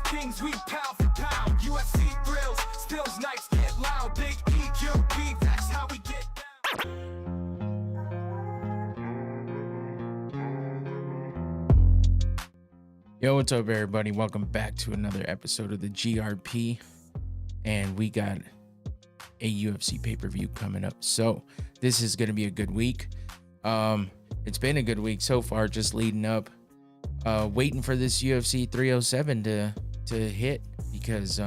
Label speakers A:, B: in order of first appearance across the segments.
A: kings, we pound for pound. UFC thrills, stills nights get loud. Big EQP, that's how we get down.
B: Yo, what's up, everybody? Welcome back to another episode of the GRP. And we got a UFC pay-per-view coming up. So this is going to be a good week. It's been a good week so far, just leading up, waiting for this UFC 307 to hit, because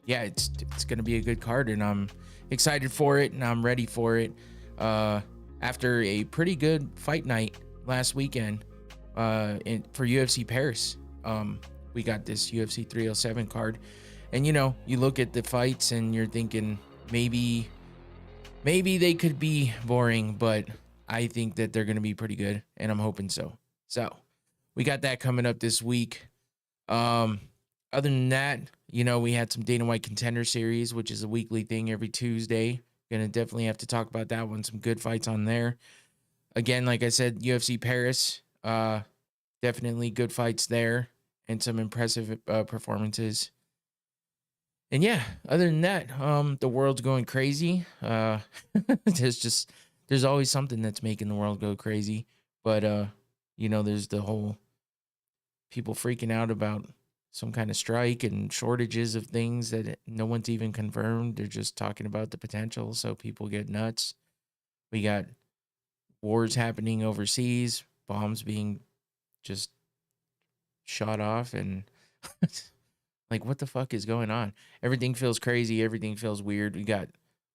B: yeah, it's going to be a good card, and I'm excited for it, and I'm ready for it. After a pretty good fight night last weekend for UFC Paris, we got this UFC 307 card, and you know, you look at the fights and you're thinking maybe they could be boring, but I think that they're going to be pretty good, and I'm hoping so. So we got that coming up this week. Other than that, you know, we had some Dana White Contender Series, which is a weekly thing every Tuesday. Gonna definitely have to talk about that one. Some good fights on there. Again, like I said, UFC Paris, definitely good fights there and some impressive performances. And yeah, other than that, the world's going crazy. There's always something that's making the world go crazy. But you know, there's the whole people freaking out about some kind of strike and shortages of things that no one's even confirmed. They're just talking about the potential, so people get nuts. We got wars happening overseas, bombs being just shot off, and like, what the fuck is going on? Everything feels crazy. Everything feels weird. We got,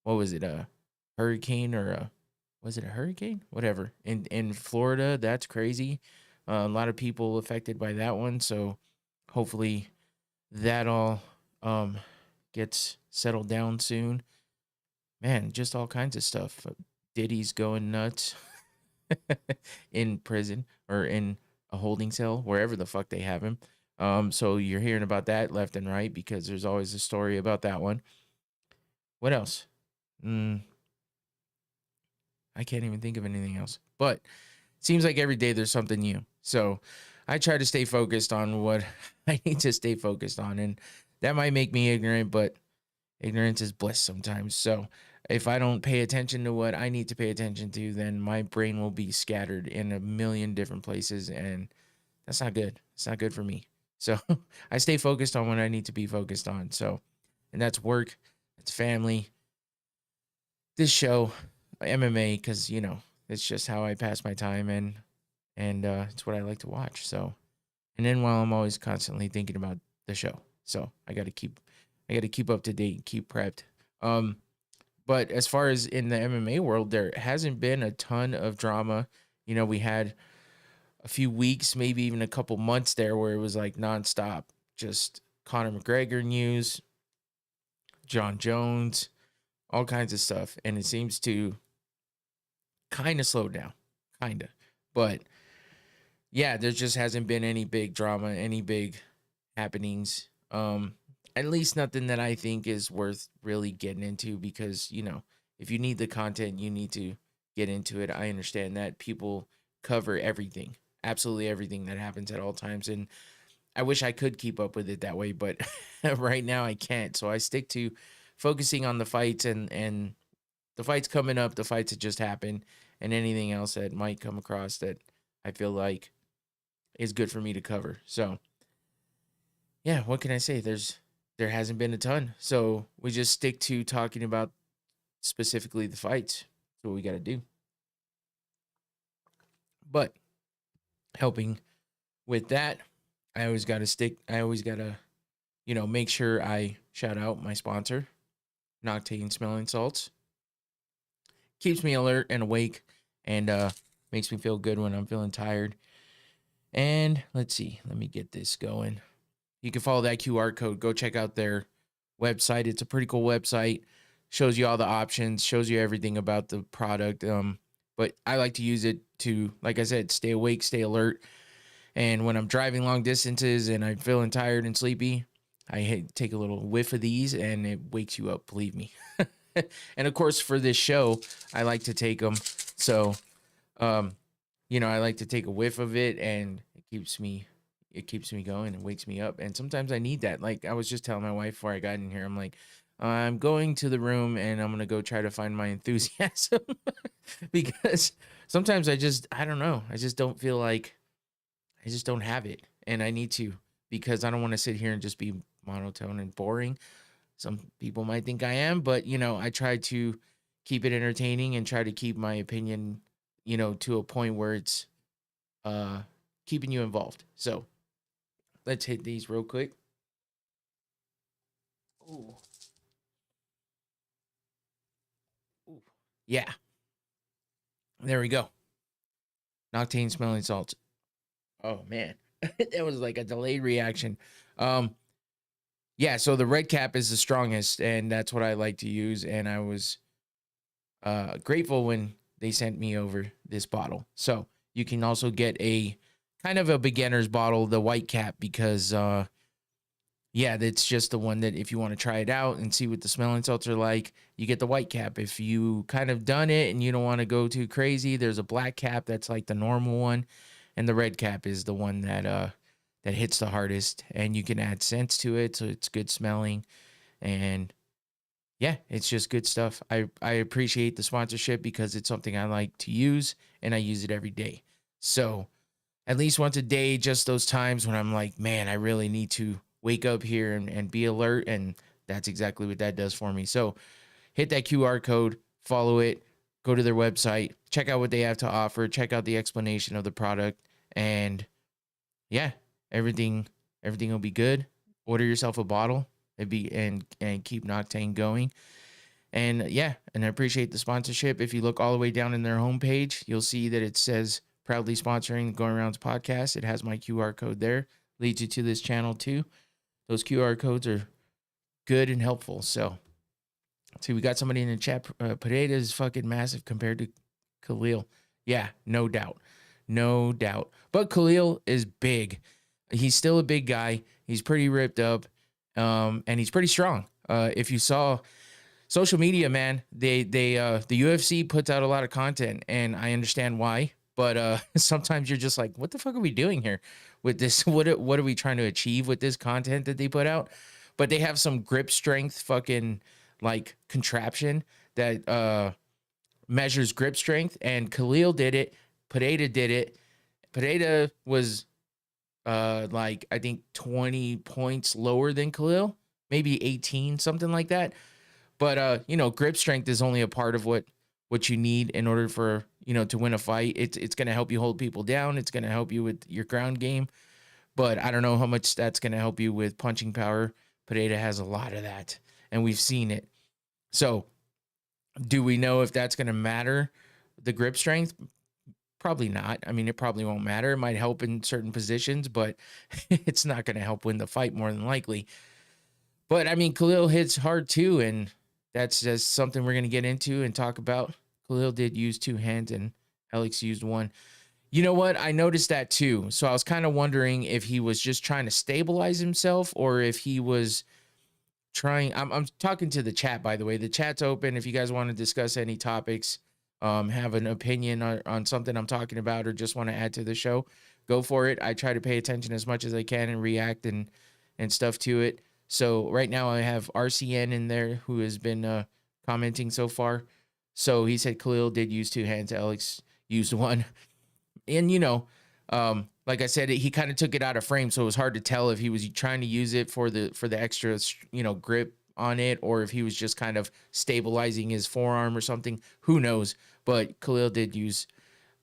B: what was it, a hurricane, or was it a hurricane? Whatever. In Florida, that's crazy. A lot of people affected by that one, so hopefully that all gets settled down soon. Man, just all kinds of stuff. Diddy's going nuts in prison, or in a holding cell, wherever the fuck they have him. So you're hearing about that left and right, because there's always a story about that one. What else? I can't even think of anything else. But it seems like every day there's something new. So I try to stay focused on what I need to stay focused on. And that might make me ignorant, but ignorance is bliss sometimes. So if I don't pay attention to what I need to pay attention to, then my brain will be scattered in a million different places. And that's not good. It's not good for me. So I stay focused on what I need to be focused on. So, and that's work, that's family, this show, MMA, because, you know, it's just how I pass my time, and it's what I like to watch. So, and then while I'm always constantly thinking about the show, so I got to keep up to date, keep prepped. But as far as in the MMA world, there hasn't been a ton of drama. You know, we had a few weeks, maybe even a couple months there, where it was like nonstop, just Conor McGregor news, John Jones, all kinds of stuff. And it seems to kind of slow down, but yeah, there just hasn't been any big drama, any big happenings. At least nothing that I think is worth really getting into, because, you know, if you need the content, you need to get into it. I understand that people cover everything, absolutely everything that happens at all times, and I wish I could keep up with it that way, but right now I can't. So I stick to focusing on the fights, and the fights coming up, the fights that just happened, and anything else that might come across that I feel like is good for me to cover. So yeah, what can I say? There hasn't been a ton. So we just stick to talking about specifically the fights. That's what we got to do. But helping with that, I always got to, you know, make sure I shout out my sponsor, Noctane Smelling Salts. Keeps me alert and awake, and makes me feel good when I'm feeling tired. And let's see, let me get this going. You can follow that QR code. Go check out their website. It's a pretty cool website. Shows you all the options, shows you everything about the product. But I like to use it to, like I said, stay awake, stay alert. And when I'm driving long distances and I'm feeling tired and sleepy, I take a little whiff of these, and it wakes you up, believe me. And of course, for this show, I like to take them. So, you know, I like to take a whiff of it, and it keeps me it keeps me going and wakes me up. And sometimes I need that. Like I was just telling my wife before I got in here, I'm like, I'm going to the room and I'm gonna go try to find my enthusiasm because sometimes I don't know. I just don't feel like I just don't have it, and I need to because I don't want to sit here and just be monotone and boring. Some people might think I am, but I try to keep it entertaining and try to keep my opinion, to a point where it's uh keeping you involved. So let's hit these real quick. Ooh. Ooh. Yeah, there we go. Noctane smelling salts. Oh man, that was like a delayed reaction. Um, yeah. So the red cap is the strongest, and that's what I like to use. And I was grateful when they sent me over this bottle. So you can also get a kind of a beginner's bottle, the white cap, because yeah, that's just the one that if you want to try it out and see what the smelling salts are like, you get the white cap. If you kind of done it and you don't want to go too crazy, there's a black cap that's like the normal one, and the red cap is the one that hits the hardest, and you can add scents to it, so it's good smelling, and yeah, it's just good stuff. I appreciate the sponsorship because it's something I like to use and I use it every day. So at least once a day, just those times when I'm like, man, I really need to wake up here and be alert. And that's exactly what that does for me. So hit that QR code, follow it, go to their website, check out what they have to offer, check out the explanation of the product. And yeah, everything will be good. Order yourself a bottle and keep Noctane going. And yeah, and I appreciate the sponsorship. If you look all the way down in their homepage, you'll see that it says proudly sponsoring Going Around's podcast. It has my QR code there, leads you to this channel too. Those QR codes are good and helpful. So, see, we got somebody in the chat. Pereira is fucking massive compared to Khalil. Yeah, no doubt. No doubt. But Khalil is big. He's still a big guy. He's pretty ripped up. And he's pretty strong. If you saw social media, man, the UFC puts out a lot of content, and I understand why. But sometimes you're just like, what the fuck are we doing here with this? What are we trying to achieve with this content that they put out? But they have some grip strength fucking like contraption that measures grip strength, and Khalil did it. Pereira did it. Pereira was like I think 20 points lower than Khalil, maybe 18, something like that. But grip strength is only a part of what you need in order for to win a fight. It's going to help you hold people down. It's going to help you with your ground game. But I don't know how much that's going to help you with punching power. Pereira has a lot of that, and we've seen it. So, do we know if that's going to matter? The grip strength? Probably not. I mean, it probably won't matter. It might help in certain positions, but it's not going to help win the fight more than likely. But I mean, Khalil hits hard too, and that's just something we're going to get into and talk about. Khalil did use two hands, and Alex used one. You know what? I noticed that too. So I was kind of wondering if he was just trying to stabilize himself or if he was trying. I'm talking to the chat, by the way. The chat's open. If you guys want to discuss any topics, have an opinion on something I'm talking about, or just want to add to the show, go for it. I try to pay attention as much as I can and react and stuff to it. So right now I have RCN in there who has been commenting so far. So he said Khalil did use two hands. Alex used one. And, like I said, he kind of took it out of frame. So it was hard to tell if he was trying to use it for the extra, grip on it, or if he was just kind of stabilizing his forearm or something. Who knows? But Khalil did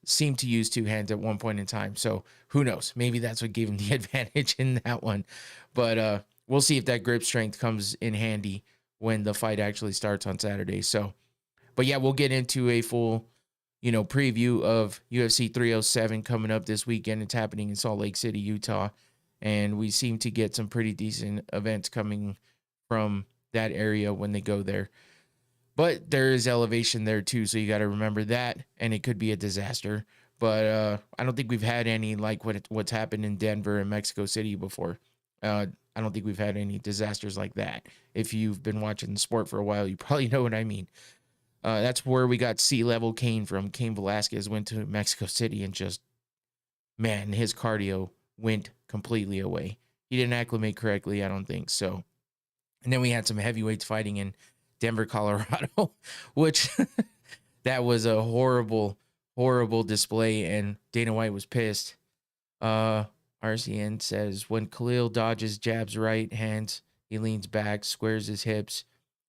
B: seem to use two hands at one point in time. So who knows? Maybe that's what gave him the advantage in that one. But we'll see if that grip strength comes in handy when the fight actually starts on Saturday. So, but yeah, we'll get into a full, preview of UFC 307 coming up this weekend. It's happening in Salt Lake City, Utah. And we seem to get some pretty decent events coming from that area when they go there. But there is elevation there too, so you got to remember that, and it could be a disaster. But I don't think we've had any like what's happened in Denver and Mexico City before. I don't think we've had any disasters like that. If you've been watching the sport for a while, you probably know what I mean. That's where we got sea-level Kane from. Cain Velasquez went to Mexico City and just, man, his cardio went completely away. He didn't acclimate correctly, I don't think so. And then we had some heavyweights fighting in Denver, Colorado, which that was a horrible display, and Dana White was pissed. RCN says, when Khalil dodges jabs right hands, he leans back, squares his hips,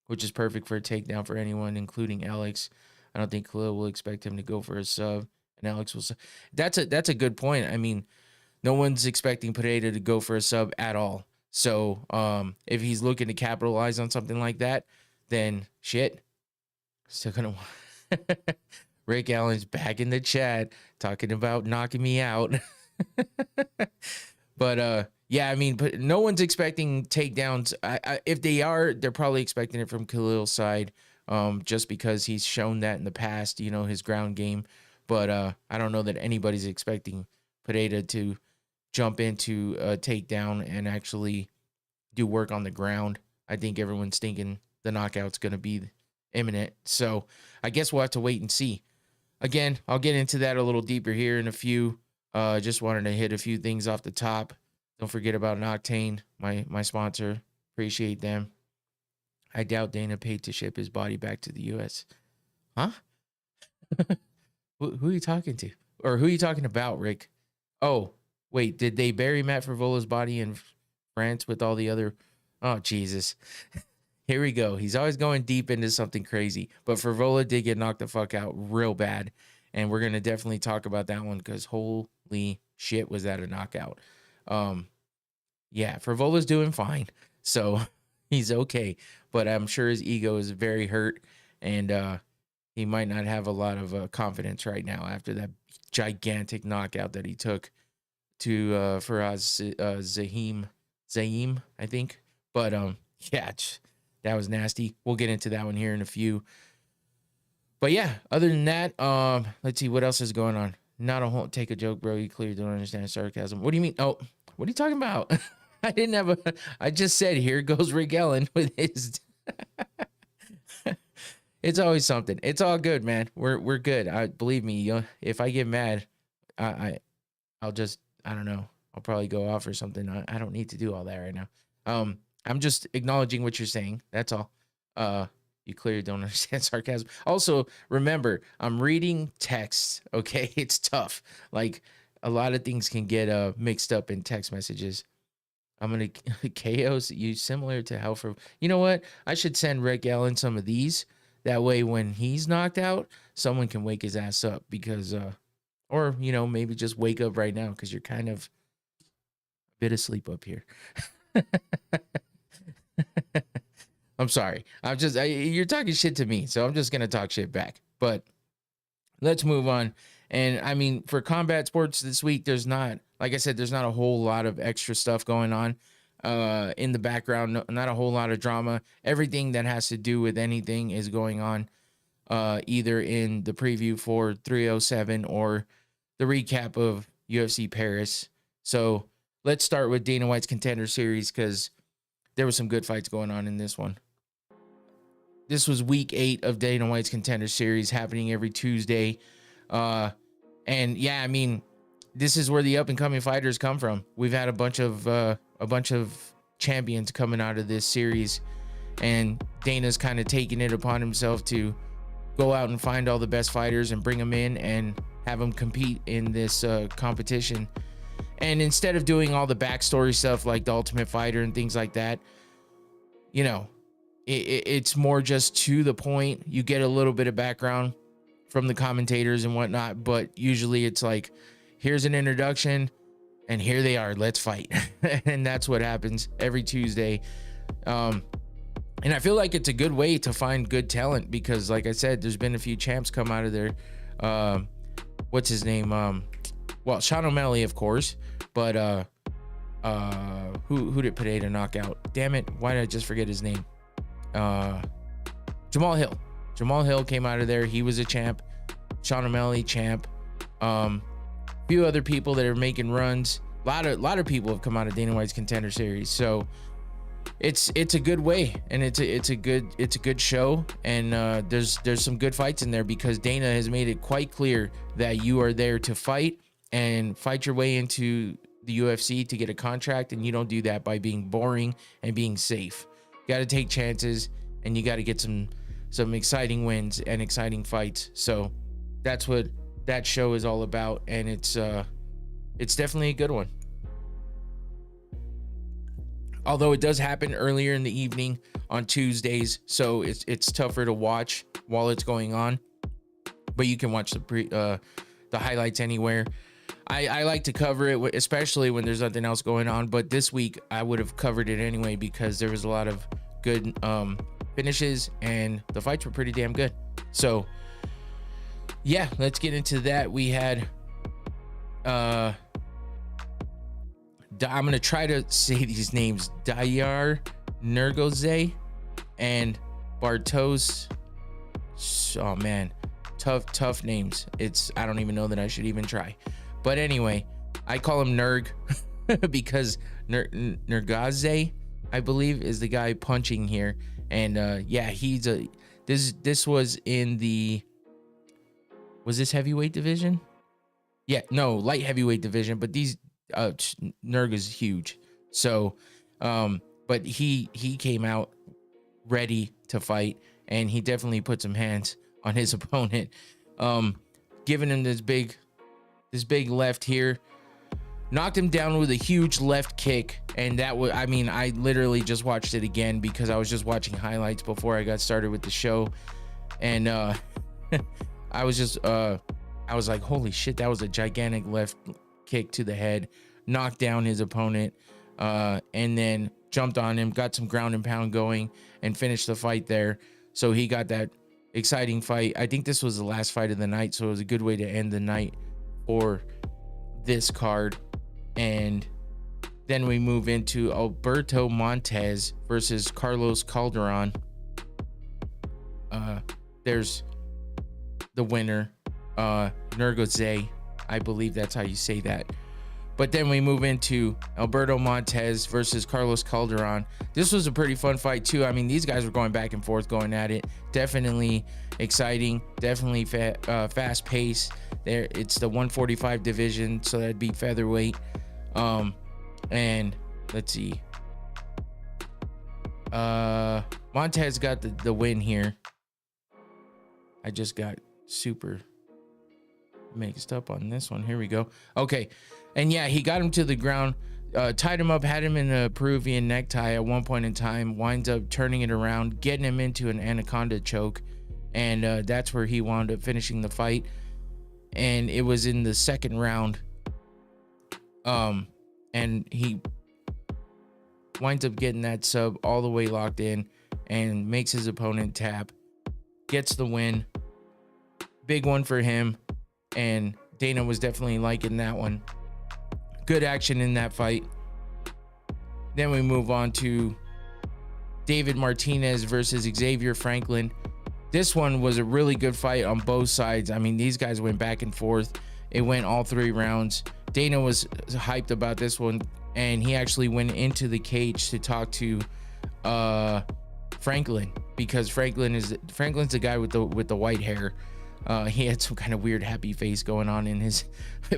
B: which is perfect for a takedown for anyone, including Alex. I don't think Khalil will expect him to go for a sub, and Alex will. That's a good point. I mean, no one's expecting Pereira to go for a sub at all. So if he's looking to capitalize on something like that, then shit. Still gonna. Rick Allen's back in the chat talking about knocking me out. But yeah, I mean, but no one's expecting takedowns. If they are, they're probably expecting it from Khalil's side, just because he's shown that in the past, you know, his ground game. But I don't know that anybody's expecting Pereira to jump into a takedown and actually do work on the ground. I think everyone's thinking the knockout's going to be imminent. So I guess we'll have to wait and see. Again, I'll get into that a little deeper here in a few. Just wanted to hit a few things off the top. Don't forget about Noctane, my sponsor. Appreciate them. I doubt Dana paid to ship his body back to the U.S. Huh? Who are you talking to? Or who are you talking about, Rick? Oh, wait, did they bury Matt Frivola's body in France with all the other... Oh, Jesus. Here we go. He's always going deep into something crazy. But Frivola did get knocked the fuck out real bad. And we're going to definitely talk about that one because holy shit, was that a knockout. Yeah, Frivola's doing fine. So he's okay. But I'm sure his ego is very hurt. And he might not have a lot of confidence right now after that gigantic knockout that he took to Faraz Zaim, I think. But yeah, that was nasty. We'll get into that one here in a few. But yeah, other than that, let's see what else is going on. Not a whole take a joke, bro. You clearly don't understand sarcasm. What do you mean? Oh, what are you talking about? I didn't have I just said here goes Rick Allen with his. It's always something. It's all good, man. We're good. Believe me. If I get mad, I'll just, I don't know. I'll probably go off or something. I don't need to do all that right now. I'm just acknowledging what you're saying. That's all. You clearly don't understand sarcasm. Also, remember, I'm reading text. Okay, it's tough. Like a lot of things can get mixed up in text messages. I'm gonna KOs you similar to how for you know what? I should send Rick Allen some of these. That way, when he's knocked out, someone can wake his ass up because, or you know, maybe just wake up right now because you're kind of a bit asleep up here. I'm sorry. You're talking shit to me, so I'm just going to talk shit back. But let's move on. And I mean, for combat sports this week, there's not, like I said, there's not a whole lot of extra stuff going on in the background. Not a whole lot of drama. Everything that has to do with anything is going on either in the preview for 307 or the recap of UFC Paris. So let's start with Dana White's Contender Series because there was some good fights going on in this one. This was week 8 of Dana White's Contender Series happening every Tuesday. And yeah, I mean, this is where the up and coming fighters come from. We've had a bunch of champions coming out of this series, and Dana's kind of taking it upon himself to go out and find all the best fighters and bring them in and have them compete in this competition. And instead of doing all the backstory stuff like the Ultimate Fighter and things like that, you know, it's more just to the point. You get a little bit of background from the commentators and whatnot, but usually it's like, here's an introduction and here they are, let's fight. And that's what happens every Tuesday. And I feel like it's a good way to find good talent because, like I said, there's been a few champs come out of there. What's his name? Well, Sean O'Malley, of course, but who did Pereira knock out? Damn it, why did I just forget his name? Jamal Hill. Jamal Hill came out of there. He was a champ. Sean O'Malley, champ. Few other people that are making runs. A lot of people have come out of Dana White's Contender Series. So it's a good way, and it's a good show, and there's some good fights in there because Dana has made it quite clear that you are there to fight and fight your way into the UFC to get a contract, and you don't do that by being boring and being safe. You got to take chances, and you got to get some exciting wins and exciting fights. So that's what that show is all about, and it's definitely a good one. Although it does happen earlier in the evening on Tuesdays, so it's tougher to watch while it's going on. But you can watch the highlights anywhere. I like to cover it, especially when there's nothing else going on. But this week I would have covered it anyway because there was a lot of good finishes and the fights were pretty damn good. So yeah, let's get into that. We had I'm gonna try to say these names: Dayar Nergoze and Bartos. Oh man, tough names. I don't even know that I should even try. But anyway, I call him Nerg because Nergaze, I believe, is the guy punching here. And yeah, this was in the, was this heavyweight division? Yeah, no, light heavyweight division, but these Nerg is huge. So but he came out ready to fight, and he definitely put some hands on his opponent, giving him this big left here, knocked him down with a huge left kick. And that was, I mean, I literally just watched it again because I was just watching highlights before I got started with the show. And I was like, holy shit, that was a gigantic left kick to the head, knocked down his opponent, and then jumped on him, got some ground and pound going, and finished the fight there. So he got that exciting fight. I think this was the last fight of the night, so it was a good way to end the night for this card. And then we move into Alberto Montes versus Carlos Calderon. There's the winner, Nergoze, I believe that's how you say that. But then we move into Alberto Montes versus Carlos Calderon. This was a pretty fun fight too. I mean, these guys were going back and forth, going at it. Definitely exciting, definitely fast pace. There, it's the 145 division, so that'd be featherweight. And let's see. Montes got the win here. I just got super mixed up on this one. Here we go. Okay. And yeah, he got him to the ground, tied him up, had him in a Peruvian necktie at one point in time, winds up turning it around, getting him into an anaconda choke. And that's where he wound up finishing the fight. And it was in the second round. And he winds up getting that sub all the way locked in and makes his opponent tap, gets the win. Big one for him. And Dana was definitely liking that one. Good action in that fight. Then we move on to David Martinez versus Xavier Franklin. This one was a really good fight on both sides. I mean, these guys went back and forth. It went all 3 rounds. Dana was hyped about this one, and he actually went into the cage to talk to Franklin, because Franklin's the guy with the white hair. He had some kind of weird happy face going on in his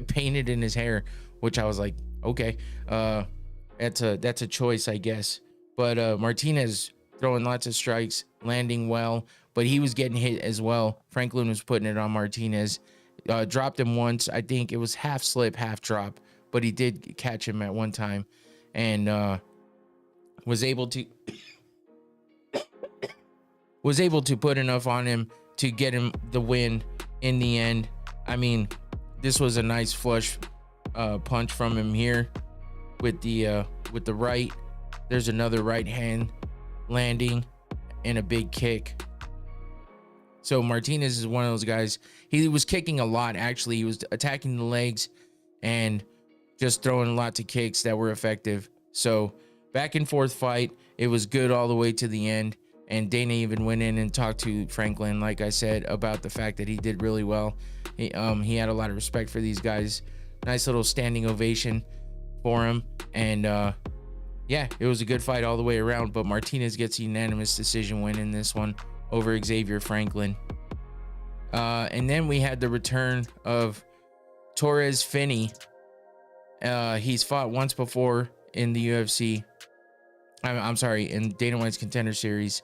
B: painted in his hair, which I was like, okay, that's a choice, I guess. But Martinez throwing lots of strikes, landing well, but he was getting hit as well. Franklin was putting it on Martinez. Dropped him once. I think it was half slip, half drop, but he did catch him at one time, and was able to put enough on him to get him the win in the end. I mean, this was a nice flush punch from him here with the right. There's another right hand landing and a big kick. So Martinez is one of those guys. He was kicking a lot, actually. He was attacking the legs and just throwing lots of kicks that were effective. So back and forth fight. It was good all the way to the end. And Dana even went in and talked to Franklin, like I said, about the fact that he did really well. He had a lot of respect for these guys. Nice little standing ovation for him. And yeah, it was a good fight all the way around. But Martinez gets a unanimous decision win in this one over Xavier Franklin. And then we had the return of Torres Finney. He's fought once before in the UFC. I'm sorry, in Dana White's Contender Series.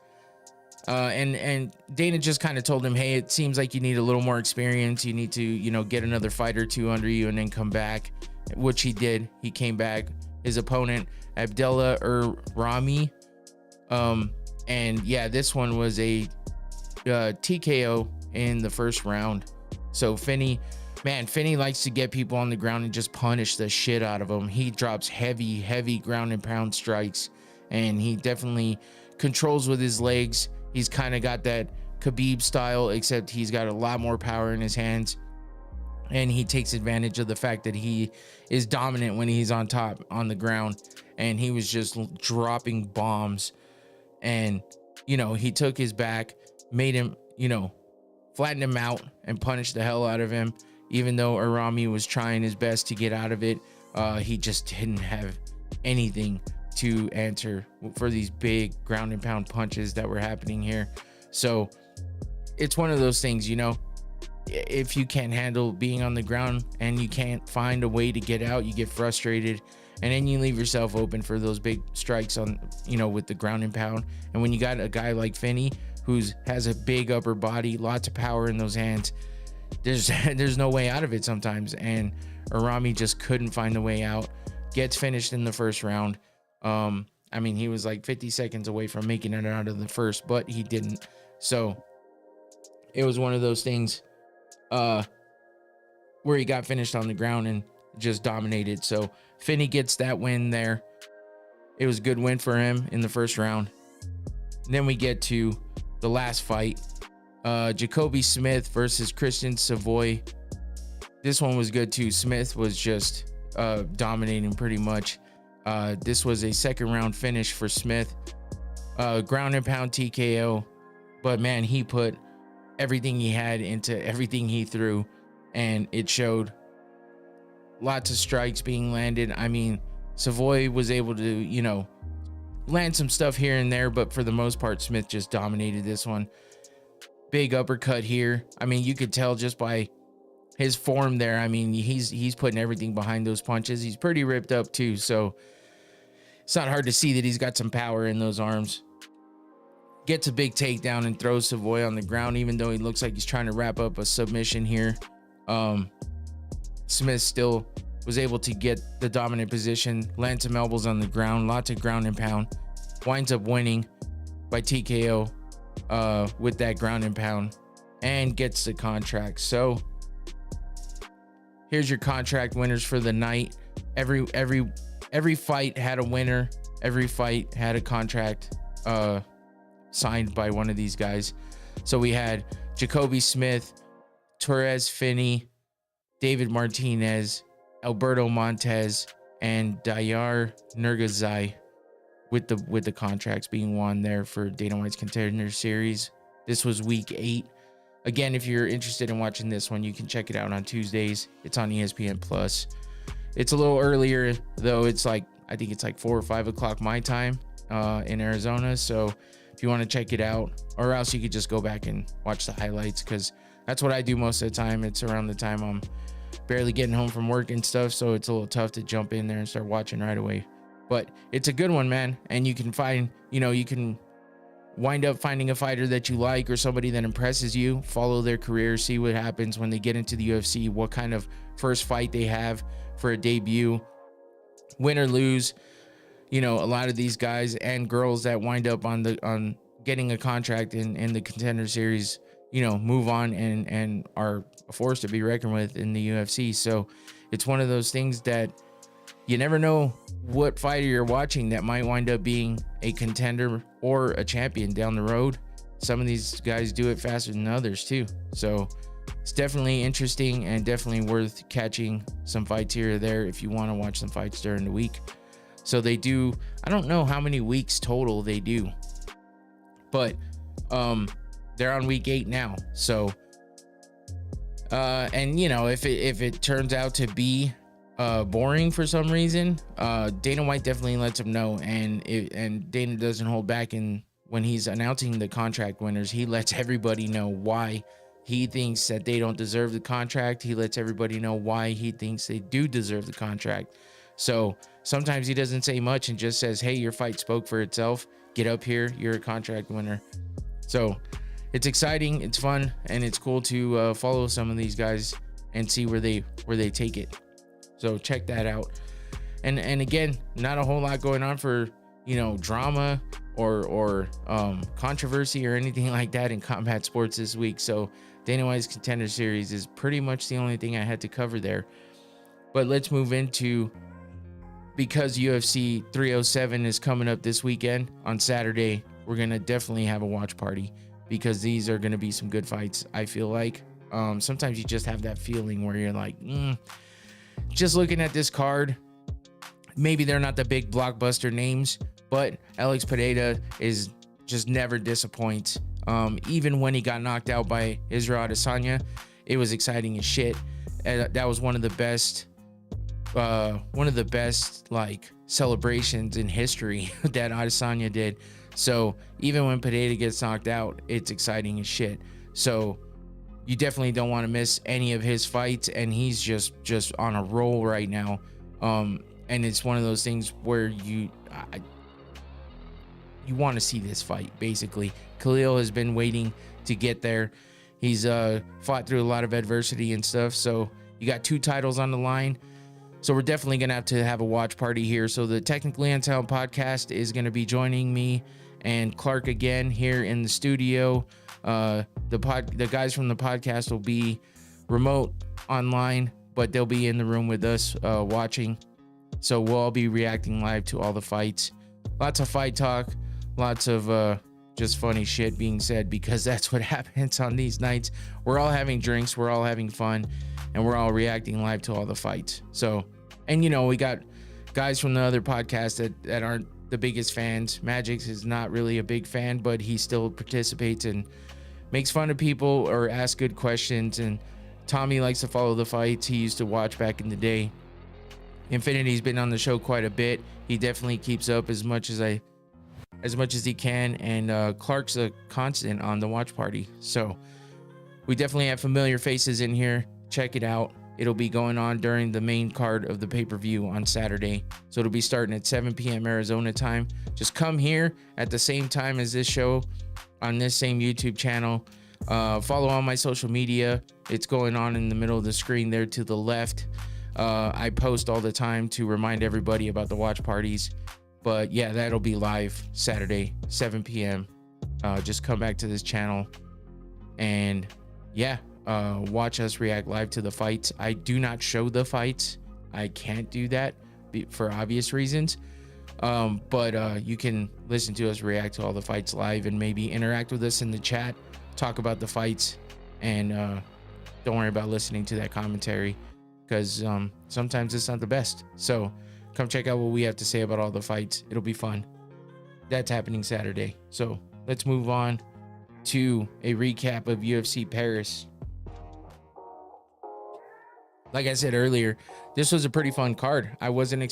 B: And Dana just kind of told him, hey, it seems like you need a little more experience. You need to, you know, get another fight or two under you and then come back, which he did. He came back. His opponent, Abdullah Rami. And yeah, this one was a TKO in the first round. So Finney likes to get people on the ground and just punish the shit out of them. He drops heavy ground and pound strikes, and he definitely controls with his legs. He's kind of got that Khabib style, except he's got a lot more power in his hands, and he takes advantage of the fact that he is dominant when he's on top on the ground. And he was just dropping bombs, and you know, he took his back, made him, you know, flatten him out and punish the hell out of him. Even though Arami was trying his best to get out of it, he just didn't have anything to answer for these big ground and pound punches that were happening here. So it's one of those things, you know, if you can't handle being on the ground and you can't find a way to get out, you get frustrated, and then you leave yourself open for those big strikes on, you know, with the ground and pound. And when you got a guy like Finney who's has a big upper body, lots of power in those hands, there's no way out of it sometimes. And Arami just couldn't find a way out. Gets finished in the first round. I mean, he was like 50 seconds away from making it out of the first, but he didn't. So it was one of those things where he got finished on the ground and just dominated. So Finney gets that win there. It was a good win for him in the first round. And then we get to the last fight, Jacoby Smith versus Christian Savoy. This one was good too. Smith was just dominating pretty much. This was a second round finish for Smith, ground and pound TKO, but man, he put everything he had into everything he threw, and it showed. Lots of strikes being landed. I mean, Savoy was able to, you know, land some stuff here and there, but for the most part, Smith just dominated this one. Big uppercut here. I mean, you could tell just by his form there. I mean, he's putting everything behind those punches. He's pretty ripped up too, so it's not hard to see that he's got some power in those arms. Gets a big takedown and throws Savoy on the ground, even though he looks like he's trying to wrap up a submission here. Smith still was able to get the dominant position, land some elbows on the ground, lots of ground and pound, winds up winning by TKO with that ground and pound, and gets the contract. So here's your contract winners for the night. Every fight had a winner. Every fight had a contract signed by one of these guys. So we had Jacoby Smith, Torres Finney, David Martinez, Alberto Montez, and Dayar Nurgazai with the contracts being won there for Dana White's Contender Series. This was week 8. Again, if you're interested in watching this one, you can check it out on Tuesdays. It's on ESPN Plus. It's a little earlier though. It's like, I think it's like 4 or 5 o'clock my time in Arizona. So if you want to check it out, or else you could just go back and watch the highlights, because that's what I do most of the time. It's around the time I'm barely getting home from work and stuff, so it's a little tough to jump in there and start watching right away. But it's a good one, man. And you can find, you know, you can wind up finding a fighter that you like or somebody that impresses you, follow their career, see what happens when they get into the UFC, what kind of first fight they have for a debut, win or lose. You know, a lot of these guys and girls that wind up on getting a contract in the Contender Series, you know, move on and are a force to be reckoned with in the UFC. So it's one of those things that you never know what fighter you're watching that might wind up being a contender or a champion down the road. Some of these guys do it faster than others too. So it's definitely interesting and definitely worth catching some fights here or there if you want to watch some fights during the week. So they do, I don't know how many weeks total they do, but they're on week 8 now. So and you know, if it turns out to be boring for some reason, Dana White definitely lets him know, and Dana doesn't hold back. And when he's announcing the contract winners, he lets everybody know why he thinks that they don't deserve the contract. He lets everybody know why he thinks they do deserve the contract. So sometimes he doesn't say much and just says, hey, your fight spoke for itself. Get up here. You're a contract winner. So it's exciting, it's fun, and it's cool to follow some of these guys and see where they take it. So check that out. And again, not a whole lot going on for, you know, drama or controversy or anything like that in combat sports this week. So Dana White's Contender Series is pretty much the only thing I had to cover there. But let's move into, because UFC 307 is coming up this weekend on Saturday, we're gonna definitely have a watch party, because these are gonna be some good fights. I feel like sometimes you just have that feeling where you're like, just looking at this card, maybe they're not the big blockbuster names, but Alex Pereira is just never disappoints. Even when he got knocked out by Israel Adesanya, it was exciting as shit. And that was one of the best like celebrations in history that Adesanya did. So even when Pereira gets knocked out, it's exciting as shit. So you definitely don't want to miss any of his fights, and he's just on a roll right now. And it's one of those things where you want to see this fight. Basically, Khalil has been waiting to get there. He's fought through a lot of adversity and stuff. So you got 2 titles on the line. So we're definitely gonna have a watch party here. So the Technically Unsound podcast is gonna be joining me and Clark again here in the studio. The guys from the podcast will be remote online, but they'll be in the room with us watching. So we'll all be reacting live to all the fights. Lots of fight talk, lots of just funny shit being said, because that's what happens on these nights. We're all having drinks, we're all having fun, and we're all reacting live to all the fights. So, and you know, we got guys from the other podcasts that aren't the biggest fans. Magix is not really a big fan, but he still participates and makes fun of people or asks good questions. And Tommy likes to follow the fights. He used to watch back in the day. Infinity's been on the show quite a bit. He definitely keeps up as much as he can. And Clark's a constant on the watch party. So we definitely have familiar faces in here. Check it out. It'll be going on during the main card of the pay-per-view on Saturday. So it'll be starting at 7 p.m. Arizona time. Just come here at the same time as this show on this same YouTube channel. Follow all my social media. It's going on in the middle of the screen there to the left. I post all the time to remind everybody about the watch parties. But yeah, that'll be live Saturday, 7 p.m. Just come back to this channel and yeah, watch us react live to the fights. I do not show the fights. I can't do that for obvious reasons. But you can listen to us react to all the fights live and maybe interact with us in the chat, talk about the fights, and don't worry about listening to that commentary, because sometimes it's not the best. So come check out what we have to say about all the fights. It'll be fun. That's happening Saturday. So let's move on to a recap of UFC Paris. Like I said earlier, this was a pretty fun card. I wasn't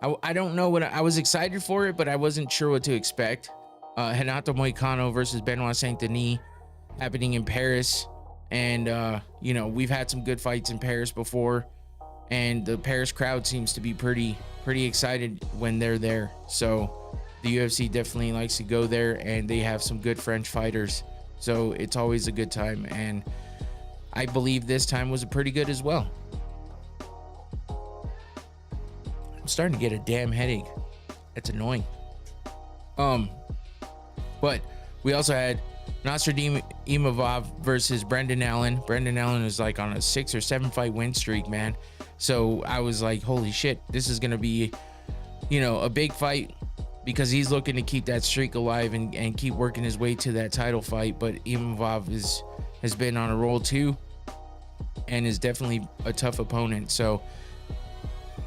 B: I don't know what I was excited for it, but I wasn't sure what to expect. Renato Moicano versus Benoit Saint-Denis happening in Paris. And you know, we've had some good fights in Paris before, and the Paris crowd seems to be pretty excited when they're there. So the UFC definitely likes to go there, and they have some good French fighters. So it's always a good time, and I believe this time was pretty good as well. I'm starting to get a damn headache. That's annoying. But we also had Nasruddin Imavov versus Brendan Allen. Brendan Allen is like on a 6 or 7 fight win streak, man. So I was like, holy shit, this is gonna be, you know, a big fight, because he's looking to keep that streak alive and keep working his way to that title fight. But Imavov has been on a roll too, and is definitely a tough opponent. So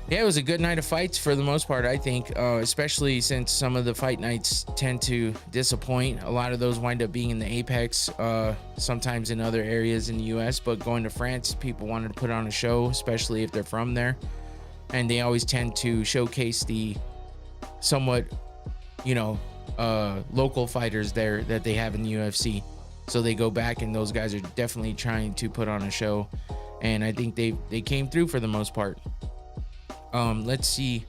B: yeah, it was a good night of fights for the most part, I think, especially since some of the fight nights tend to disappoint. A lot of those wind up being in the Apex, sometimes in other areas in the US, but going to France, people wanted to put on a show, especially if they're from there, and they always tend to showcase the somewhat, you know, local fighters there that they have in the UFC. So they go back, and those guys are definitely trying to put on a show, and I think they came through for the most part. Let's see.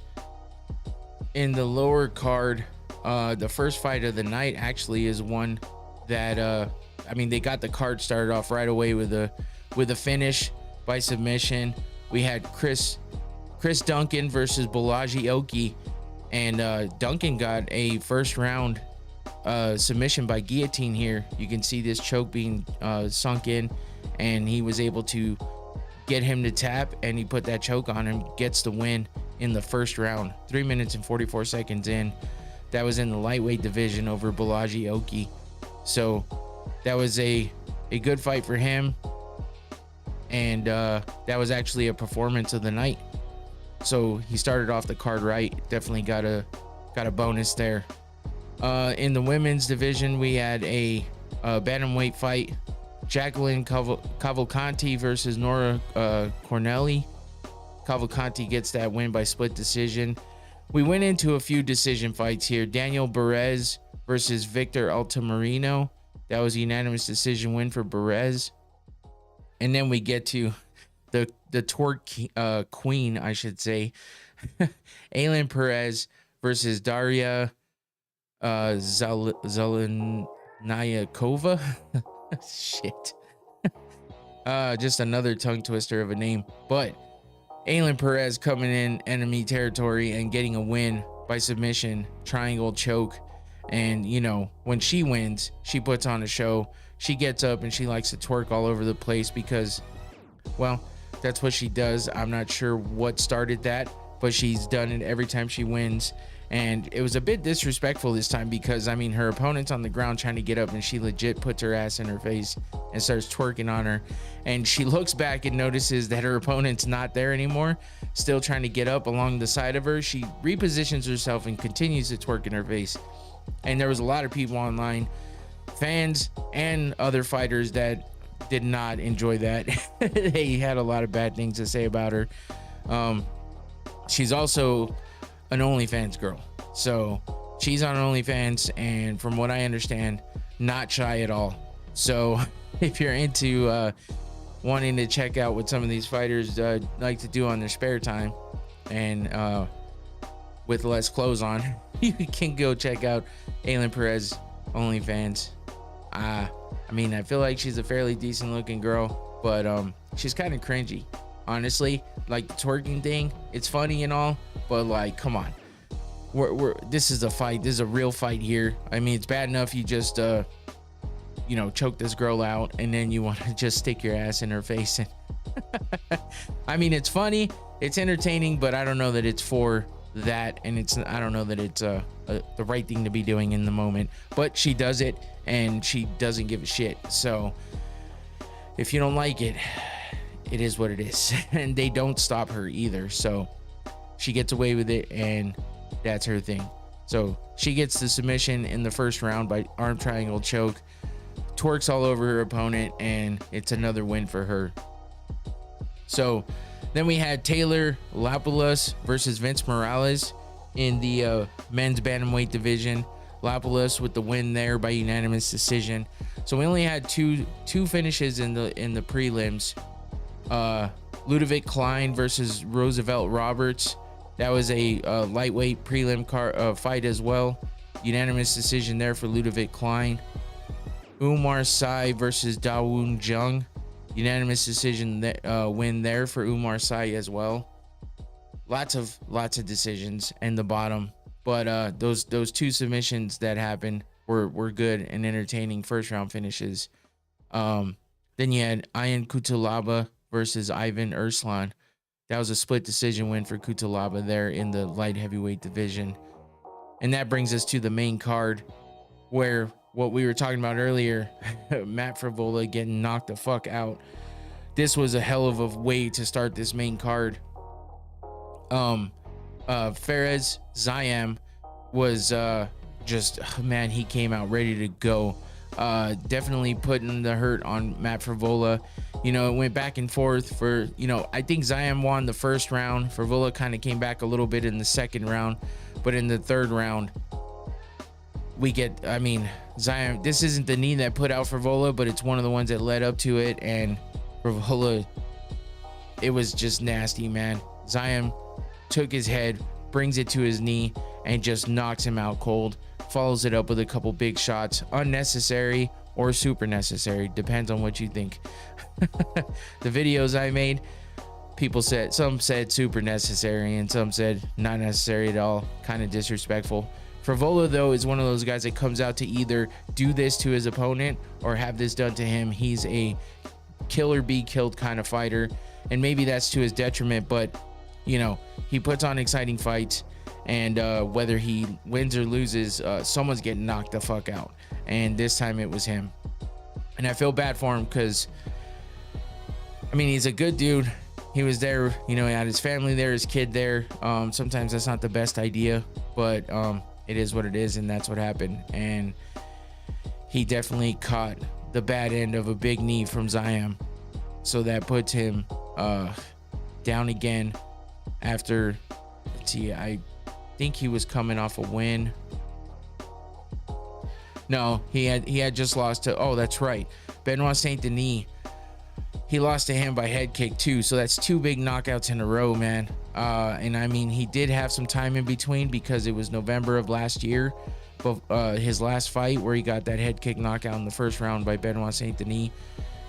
B: In the lower card, the first fight of the night actually is one that they got the card started off right away with a finish by submission. We had Chris Duncan versus Balaji Oki, and Duncan got a first round submission by guillotine here. You can see this choke being sunk in, and he was able to get him to tap, and he put that choke on him, gets the win in the first round. 3 minutes and 44 seconds in. That was in the lightweight division over Balaji Oki. So that was a good fight for him, and that was actually a performance of the night. So he started off the card right. Definitely got a bonus there. In the women's division, we had a bantamweight fight. Jacqueline Cavalcanti versus Nora Cornelli. Cavalcanti gets that win by split decision. We went into a few decision fights here. Daniel Perez versus Victor Altamirano. That was a unanimous decision win for Perez. And then we get to the twerk queen, I should say. Aylin Perez versus Daria Zelenayakova. Shit. Just another tongue twister of a name. But Aylin Perez coming in enemy territory and getting a win by submission, triangle choke. And, you know, when she wins, she puts on a show. She gets up and she likes to twerk all over the place because, well, that's what she does. I'm not sure what started that, but she's done it every time she wins. And it was a bit disrespectful this time because, her opponent's on the ground trying to get up, and she legit puts her ass in her face and starts twerking on her. And she looks back and notices that her opponent's not there anymore, still trying to get up along the side of her. She repositions herself and continues to twerk in her face. And there was a lot of people online, fans and other fighters, that did not enjoy that. They had a lot of bad things to say about her. She's also an OnlyFans girl, so she's on OnlyFans, and from what I understand, not shy at all. So if you're into wanting to check out what some of these fighters like to do on their spare time, and with less clothes on, you can go check out Aylin Perez OnlyFans. I feel like she's a fairly decent looking girl, but she's kind of cringy, honestly. Like, the twerking thing, it's funny and all, but like, come on, this is a fight. This is a real fight here. It's bad enough you just choke this girl out, and then you want to just stick your ass in her face. And it's funny, it's entertaining, but I don't know that it's for that, and I don't know that it's the right thing to be doing in the moment. But she does it, and she doesn't give a shit. So if you don't like it, it is what it is. And they don't stop her either, so she gets away with it, and that's her thing. So she gets the submission in the first round by arm triangle choke, twerks all over her opponent, and it's another win for her. So then we had Taylor Lapoulos versus Vince Morales in the men's bantamweight division. Lapoulos with the win there by unanimous decision. So we only had two finishes in the prelims. Ludovic Klein versus Roosevelt Roberts. That was a lightweight prelim fight as well. Unanimous decision there for Ludovic Klein. Umar Sy versus Dawoon Jung. Unanimous decision win there for Umar Sy as well. Lots of decisions in the bottom, but those two submissions that happened were good and entertaining first round finishes. Then you had Ian Kutalaba versus Ivan Erslan. That was a split decision win for Kutalaba there in the light heavyweight division. And that brings us to the main card, where what we were talking about earlier, Matt Frevola getting knocked the fuck out. This was a hell of a way to start this main card. Fares Zayam was he came out ready to go. Definitely putting the hurt on Matt Frevola. It went back and forth for, I think Zayam won the first round. Frevola kind of came back a little bit in the second round, but in the third round, we get, I mean, Zion, this isn't the knee that put out Frevola, but it's one of the ones that led up to it. And Frevola, it was just nasty, man. Zion took his head, brings it to his knee, and just knocks him out cold. Follows it up with a couple big shots, unnecessary or super necessary, depends on what you think. The videos I made, people said, some said super necessary and some said not necessary at all, kind of disrespectful. Frevola, though, is one of those guys that comes out to either do this to his opponent or have this done to him. He's a kill or be killed kind of fighter, and maybe that's to his detriment, but you know, he puts on exciting fights, and whether he wins or loses, someone's getting knocked the fuck out, and this time it was him. And I feel bad for him because, I mean, he's a good dude. He was there, you know, he had his family there, his kid there. Sometimes that's not the best idea, but it is what it is, and that's what happened. And he definitely caught the bad end of a big knee from Zion, so that puts him down again after, let's see, I think he was coming off a win. No, he had just lost to, oh, that's right, Benoit Saint Denis. He lost to him by head kick too, so that's 2 big knockouts in a row, man. And I mean, he did have some time in between because it was November of last year, but his last fight where he got that head kick knockout in the first round by Benoit Saint Denis,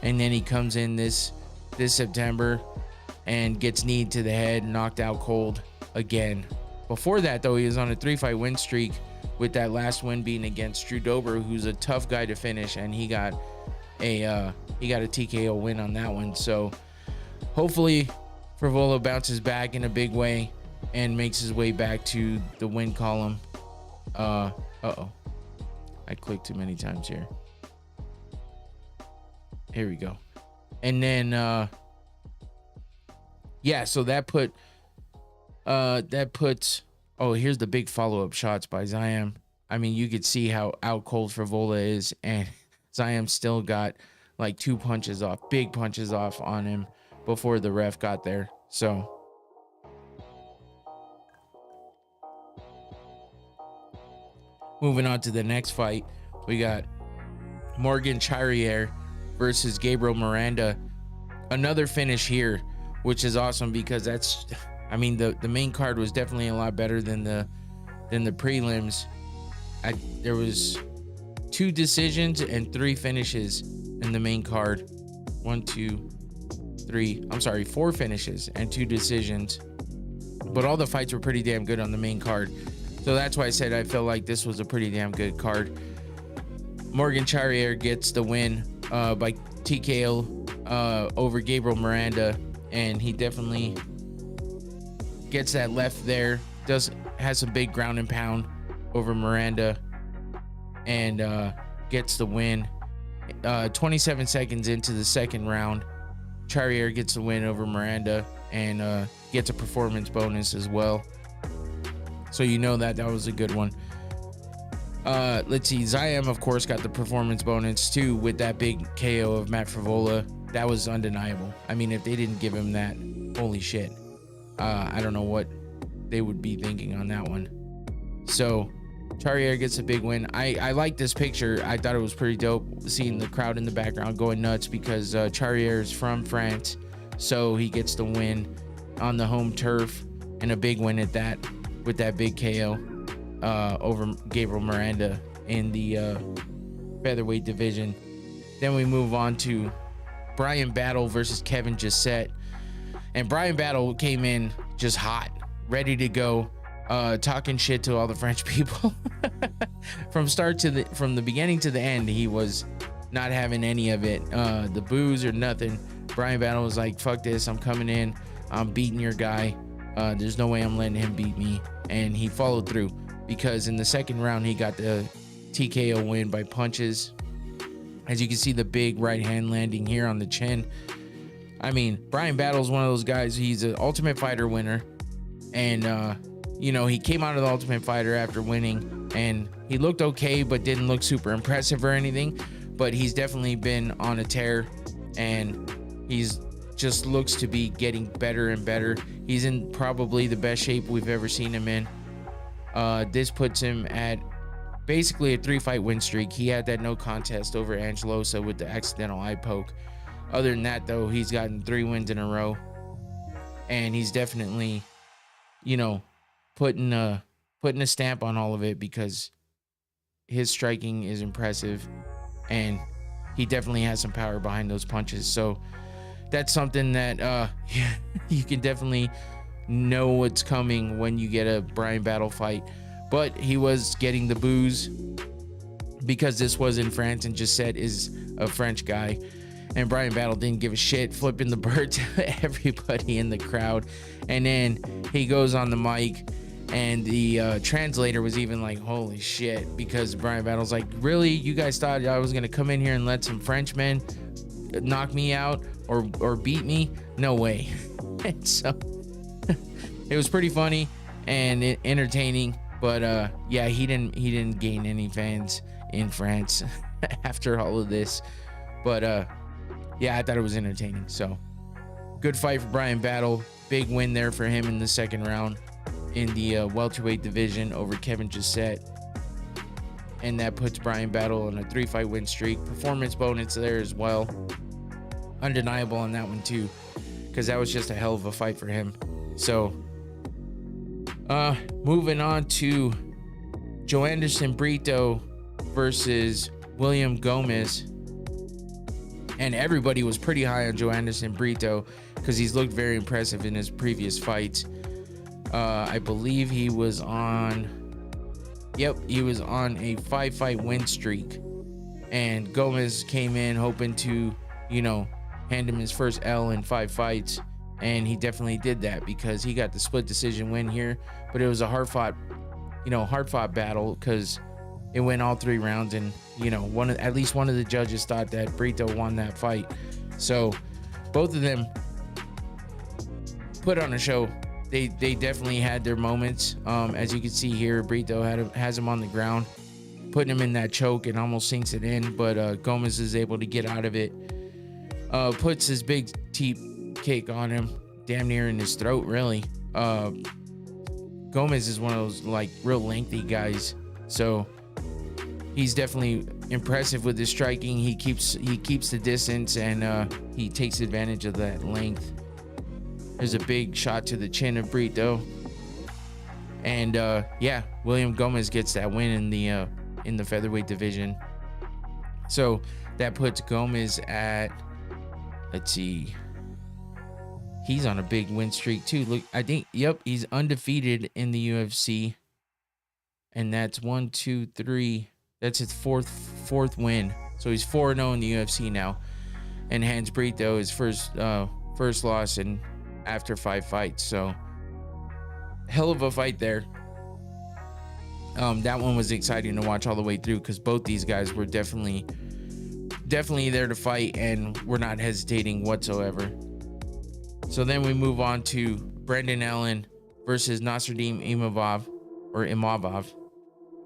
B: and then he comes in this September and gets kneed to the head, knocked out cold again. Before that, though, he was on a 3-fight win streak, with that last win being against Drew Dober, who's a tough guy to finish, and he got a TKO win on that one. So hopefully Frevola bounces back in a big way and makes his way back to the win column. I clicked too many times here. Here we go. And then yeah, so that puts oh, here's the big follow-up shots by Zion. I mean, you could see how out cold Frevola is, and Zion still got like 2 punches off, big punches off on him before the ref got there. So moving on to the next fight, we got Morgan Charrier versus Gabriel Miranda. Another finish here, which is awesome because that's, I mean, the main card was definitely a lot better than the prelims. There was 2 decisions and 3 finishes in the main card. 4 finishes and 2 decisions. But all the fights were pretty damn good on the main card. So that's why I said I felt like this was a pretty damn good card. Morgan Charrier gets the win by TKO over Gabriel Miranda, and he definitely gets that left there. Has some big ground and pound over Miranda, and gets the win. 27 seconds into the second round, Charrier gets the win over Miranda and gets a performance bonus as well. So you know that was a good one. Let's see, Zion of course got the performance bonus too with that big KO of Matt Frevola. That was undeniable. I mean, if they didn't give him that, holy shit. I don't know what they would be thinking on that one. So Charrier gets a big win. I like this picture. I thought it was pretty dope seeing the crowd in the background going nuts because Charrier is from France, so he gets the win on the home turf, and a big win at that, with that big KO over Gabriel Miranda in the featherweight division. Then we move on to Brian Battle versus Kevin Gisette, and Brian Battle came in just hot, ready to go, talking shit to all the French people. From the beginning to the end, he was not having any of it, the booze or nothing. Brian Battle was like, fuck this, I'm coming in, I'm beating your guy, there's no way I'm letting him beat me. And he followed through, because in the second round he got the TKO win by punches. As you can see, the big right hand landing here on the chin. I mean, Brian Battle's one of those guys, he's an Ultimate Fighter winner, and you know, he came out of the Ultimate Fighter after winning, and he looked okay, but didn't look super impressive or anything. But he's definitely been on a tear, and he's just looks to be getting better and better. He's in probably the best shape we've ever seen him in. This puts him at basically a 3-fight win streak. He had that no contest over Angelosa with the accidental eye poke. Other than that, though, he's gotten 3 wins in a row, and he's definitely, you know, putting a stamp on all of it because his striking is impressive, and he definitely has some power behind those punches. So that's something that you can definitely know what's coming when you get a Bryan Battle fight. But he was getting the boos because this was in France, and Gisette is a French guy. And Bryan Battle didn't give a shit, flipping the bird to everybody in the crowd. And then he goes on the mic, and the translator was even like, holy shit, because Bryan Battle's like, really? You guys thought I was going to come in here and let some Frenchmen knock me out or beat me? No way. And so it was pretty funny and entertaining. But yeah, he didn't gain any fans in France after all of this. But yeah, I thought it was entertaining. So good fight for Bryan Battle. Big win there for him in the second round in the welterweight division over Kevin Gisette. And that puts Bryan Battle on a 3-fight win streak. Performance bonus there as well. Undeniable on that one too, because that was just a hell of a fight for him. So moving on to Joanderson Brito versus William Gomez. And everybody was pretty high on Joanderson Brito because he's looked very impressive in his previous fights. I believe he was on a 5-fight win streak. And Gomez came in hoping to, you know, hand him his first L in 5 fights. And he definitely did that because he got the split decision win here. But it was a hard fought battle because it went all 3 rounds, and you know, at least one of the judges thought that Brito won that fight. So both of them put on a show. They definitely had their moments. As you can see here, Brito has him on the ground, putting him in that choke and almost sinks it in, but Gomez is able to get out of it. Puts his big teep kick on him, damn near in his throat, really. Gomez is one of those like real lengthy guys, so he's definitely impressive with his striking. He keeps the distance, and he takes advantage of that length. There's a big shot to the chin of Brito, and yeah, William Gomez gets that win in the featherweight division. So that puts Gomez at, let's see, he's on a big win streak too. Look, I think, yep, he's undefeated in the UFC, and that's 1, 2, 3. That's his fourth win. So he's 4-0 in the UFC now, and hands Brito his first loss in after 5 fights. So hell of a fight there. That one was exciting to watch all the way through because both these guys were definitely there to fight and were not hesitating whatsoever. So then we move on to Brendan Allen versus Nasruddin Imavov.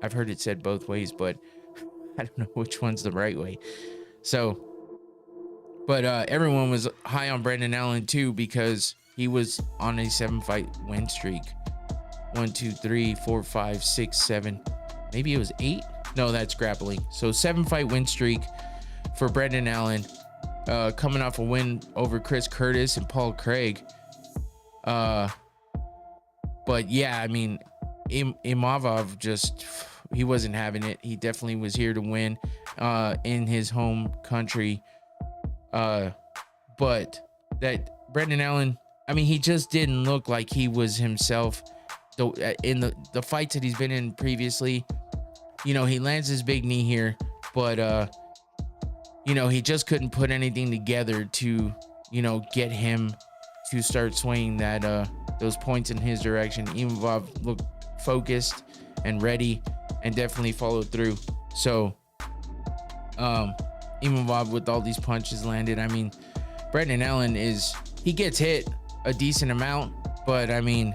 B: I've heard it said both ways, but I don't know which one's the right way. So, but everyone was high on Brendan Allen too because he was on a 7-fight win streak. 1, 2, 3, 4, 5, 6, 7. Maybe it was 8. No, that's grappling. So 7-fight win streak for Brendan Allen, coming off a win over Chris Curtis and Paul Craig. But yeah, I mean, Imavov just, he wasn't having it. He definitely was here to win in his home country. But that Brendan Allen, I mean, he just didn't look like he was himself. In the fights that he's been in previously, you know, he lands his big knee here, but you know, he just couldn't put anything together to, you know, get him to start swinging that those points in his direction. Imavov looked focused and ready and definitely followed through. So Imavov with all these punches landed. I mean, Brendan Allen he gets hit a decent amount, but I mean,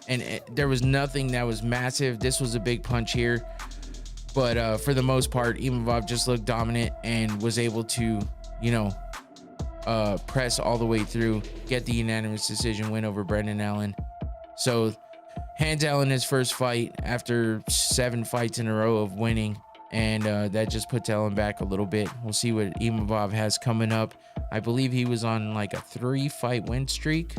B: and there was nothing that was massive. This was a big punch here, but for the most part, Imavov just looked dominant and was able to, you know, press all the way through, get the unanimous decision win over Brendan Allen. So hands out in his first fight after 7 fights in a row of winning. And that just puts Ellen back a little bit. We'll see what Imavov has coming up. I believe he was on like a 3-fight win streak.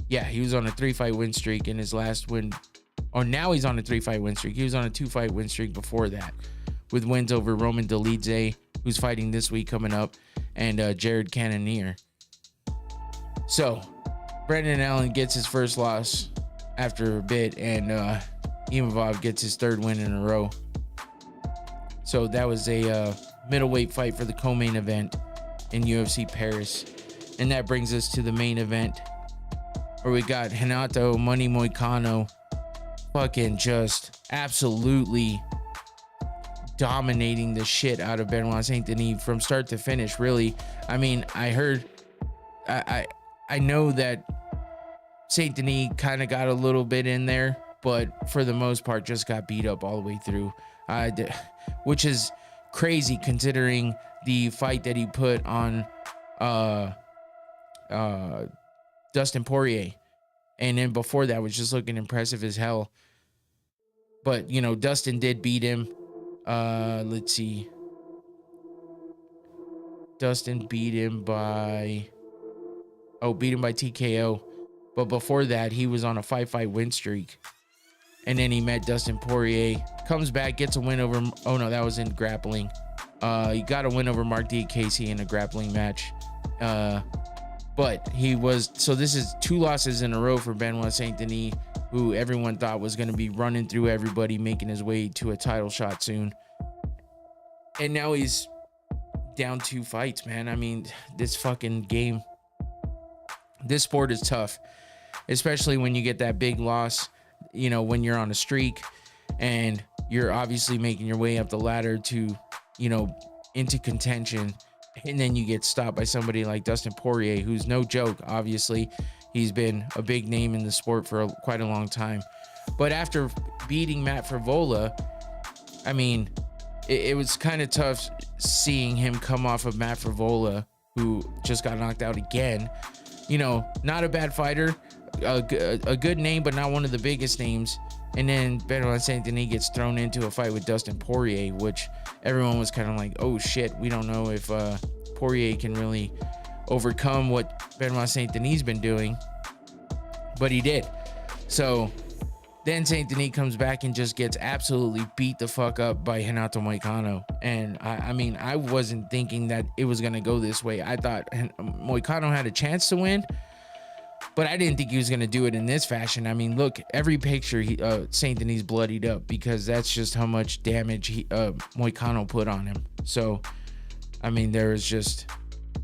B: Yeah, he was on a 3-fight win streak in his last win. Or now he's on a 3-fight win streak. He was on a 2-fight win streak before that, with wins over Roman Dolidze, who's fighting this week coming up, and Jared Cannonier. So Brendan Allen gets his first loss after a bit, and Imavov gets his 3rd win in a row. So that was a middleweight fight for the co-main event in UFC Paris. And that brings us to the main event, where we got Renato Money Moicano fucking just absolutely dominating the shit out of Benoit Saint-Denis from start to finish, really. I mean, I know that Saint-Denis kind of got a little bit in there, but for the most part just got beat up all the way through, which is crazy considering the fight that he put on Dustin Poirier, and then before that was just looking impressive as hell. But you know, Dustin did beat him. Let's see, Dustin beat him by TKO. But before that, he was on a 5-fight win streak. And then he met Dustin Poirier, comes back, gets a win over, oh no, that was in grappling. He got a win over Mark Diakese in a grappling match. But so this is 2 losses in a row for Benoit Saint-Denis, who everyone thought was going to be running through everybody, making his way to a title shot soon. And now he's down 2 fights, man. I mean, this fucking game, this sport is tough, especially when you get that big loss, you know, when you're on a streak and you're obviously making your way up the ladder to, you know, into contention. And then you get stopped by somebody like Dustin Poirier, who's no joke. Obviously, he's been a big name in the sport for quite a long time. But after beating Matt Frevola, I mean, it was kind of tough seeing him come off of Matt Frevola, who just got knocked out again. You know, not a bad fighter, a good name, but not one of the biggest names. And then Benoit Saint-Denis gets thrown into a fight with Dustin Poirier, which everyone was kind of like, oh shit, we don't know if Poirier can really overcome what Benoit Saint-Denis been doing. But he did. So then Saint-Denis comes back and just gets absolutely beat the fuck up by Renato Moicano. And I mean, I wasn't thinking that it was going to go this way. I thought Moicano had a chance to win, but I didn't think he was going to do it in this fashion. I mean, look, every picture, Saint-Denis bloodied up, because that's just how much damage Moicano put on him. So, I mean, there was just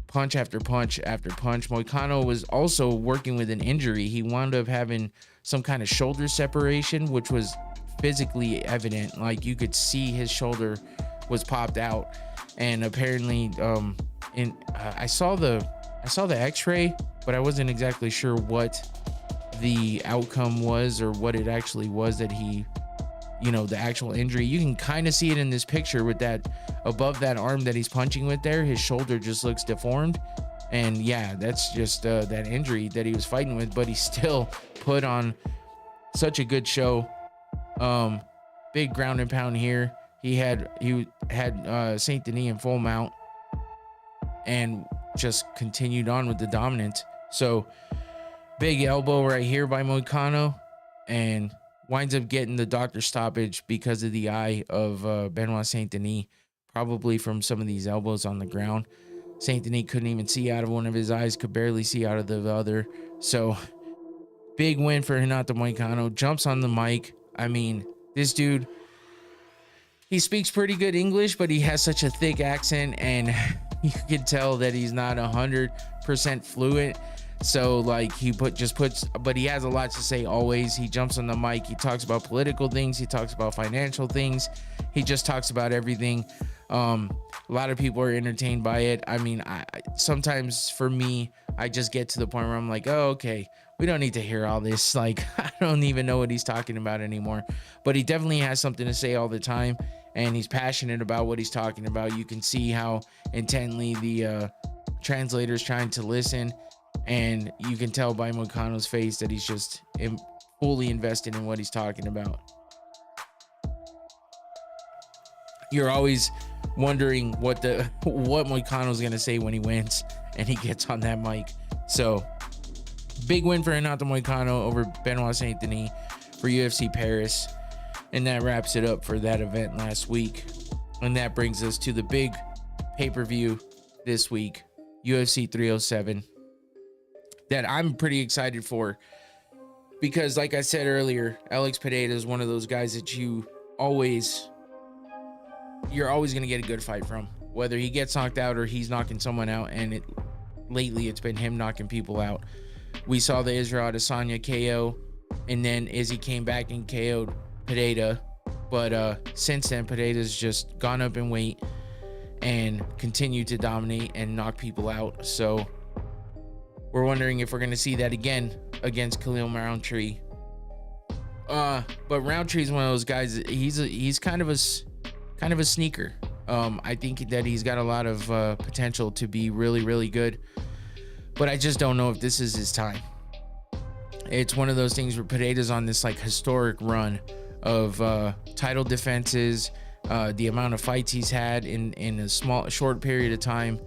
B: punch after punch after punch. Moicano was also working with an injury. He wound up having some kind of shoulder separation, which was physically evident. Like, you could see his shoulder was popped out. And apparently, I saw the x-ray, but I wasn't exactly sure what the outcome was or what it actually was that he, you know, the actual injury. You can kind of see it in this picture with that above that arm that he's punching with there. His shoulder just looks deformed. And yeah, that's just that injury that he was fighting with, but he still put on such a good show. Big ground and pound here. He had Saint-Denis in full mount and just continued on with the dominance. So big elbow right here by Moicano, and winds up getting the doctor stoppage because of the eye of Benoit Saint-Denis, probably from some of these elbows on the ground. Saint-Denis couldn't even see out of one of his eyes, could barely see out of the other. So big win for Renato Moicano. Jumps on the mic. I mean, this dude, he speaks pretty good English, but he has such a thick accent, and you can tell that he's not 100% fluent. So like but he has a lot to say always. He jumps on the mic. He talks about political things. He talks about financial things. He just talks about everything. A lot of people are entertained by it. I mean, I sometimes for me, I just get to the point where I'm like, oh, okay, we don't need to hear all this. Like, I don't even know what he's talking about anymore. But he definitely has something to say all the time, and he's passionate about what he's talking about. You can see how intently the translator's trying to listen, and you can tell by Moicano's face that he's just fully invested in what he's talking about. You're always wondering what Moicano's gonna say when he wins and he gets on that mic. So big win for Renato Moicano over Benoit Saint Denis for UFC Paris. And that wraps it up for that event last week. And that brings us to the big pay-per-view this week, UFC 307, that I'm pretty excited for. Because like I said earlier, Alex Pereira is one of those guys that you're always going to get a good fight from, whether he gets knocked out or he's knocking someone out. And lately it's been him knocking people out. We saw the Israel Adesanya KO, and then Izzy came back and KO'd Pereira. But since then, Pereira's just gone up in weight and continued to dominate and knock people out. So we're wondering if we're going to see that again against Khalil Roundtree. But Roundtree is one of those guys. He's kind of a sneaker. I think that he's got a lot of potential to be really, really good. But I just don't know if this is his time. It's one of those things where Pereira's on this like historic run of title defenses, the amount of fights he's had in a short period of time.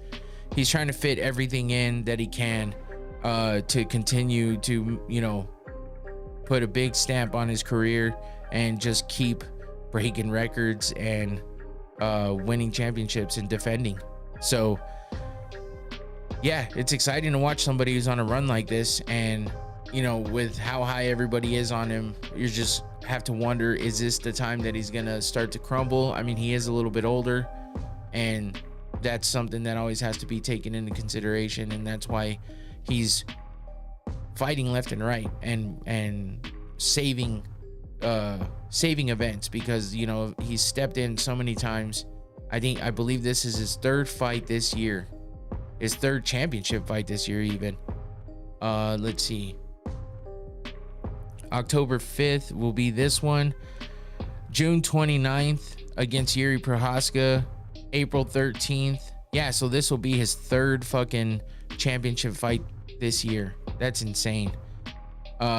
B: He's trying to fit everything in that he can to continue to, put a big stamp on his career and just keep breaking records and winning championships and defending. So yeah, it's exciting to watch somebody who's on a run like this. And with how high everybody is on him, you just have to wonder, is this the time that he's gonna start to crumble? I mean, he is a little bit older, and that's something that always has to be taken into consideration. And that's why he's fighting left and right and saving events, because he's stepped in so many times. I believe this is his third fight this year, his third championship fight this year even. Let's see, October 5th will be this one. June 29th against Yuri Prohaska. April 13th. Yeah, so this will be his third fucking championship fight this year. That's insane.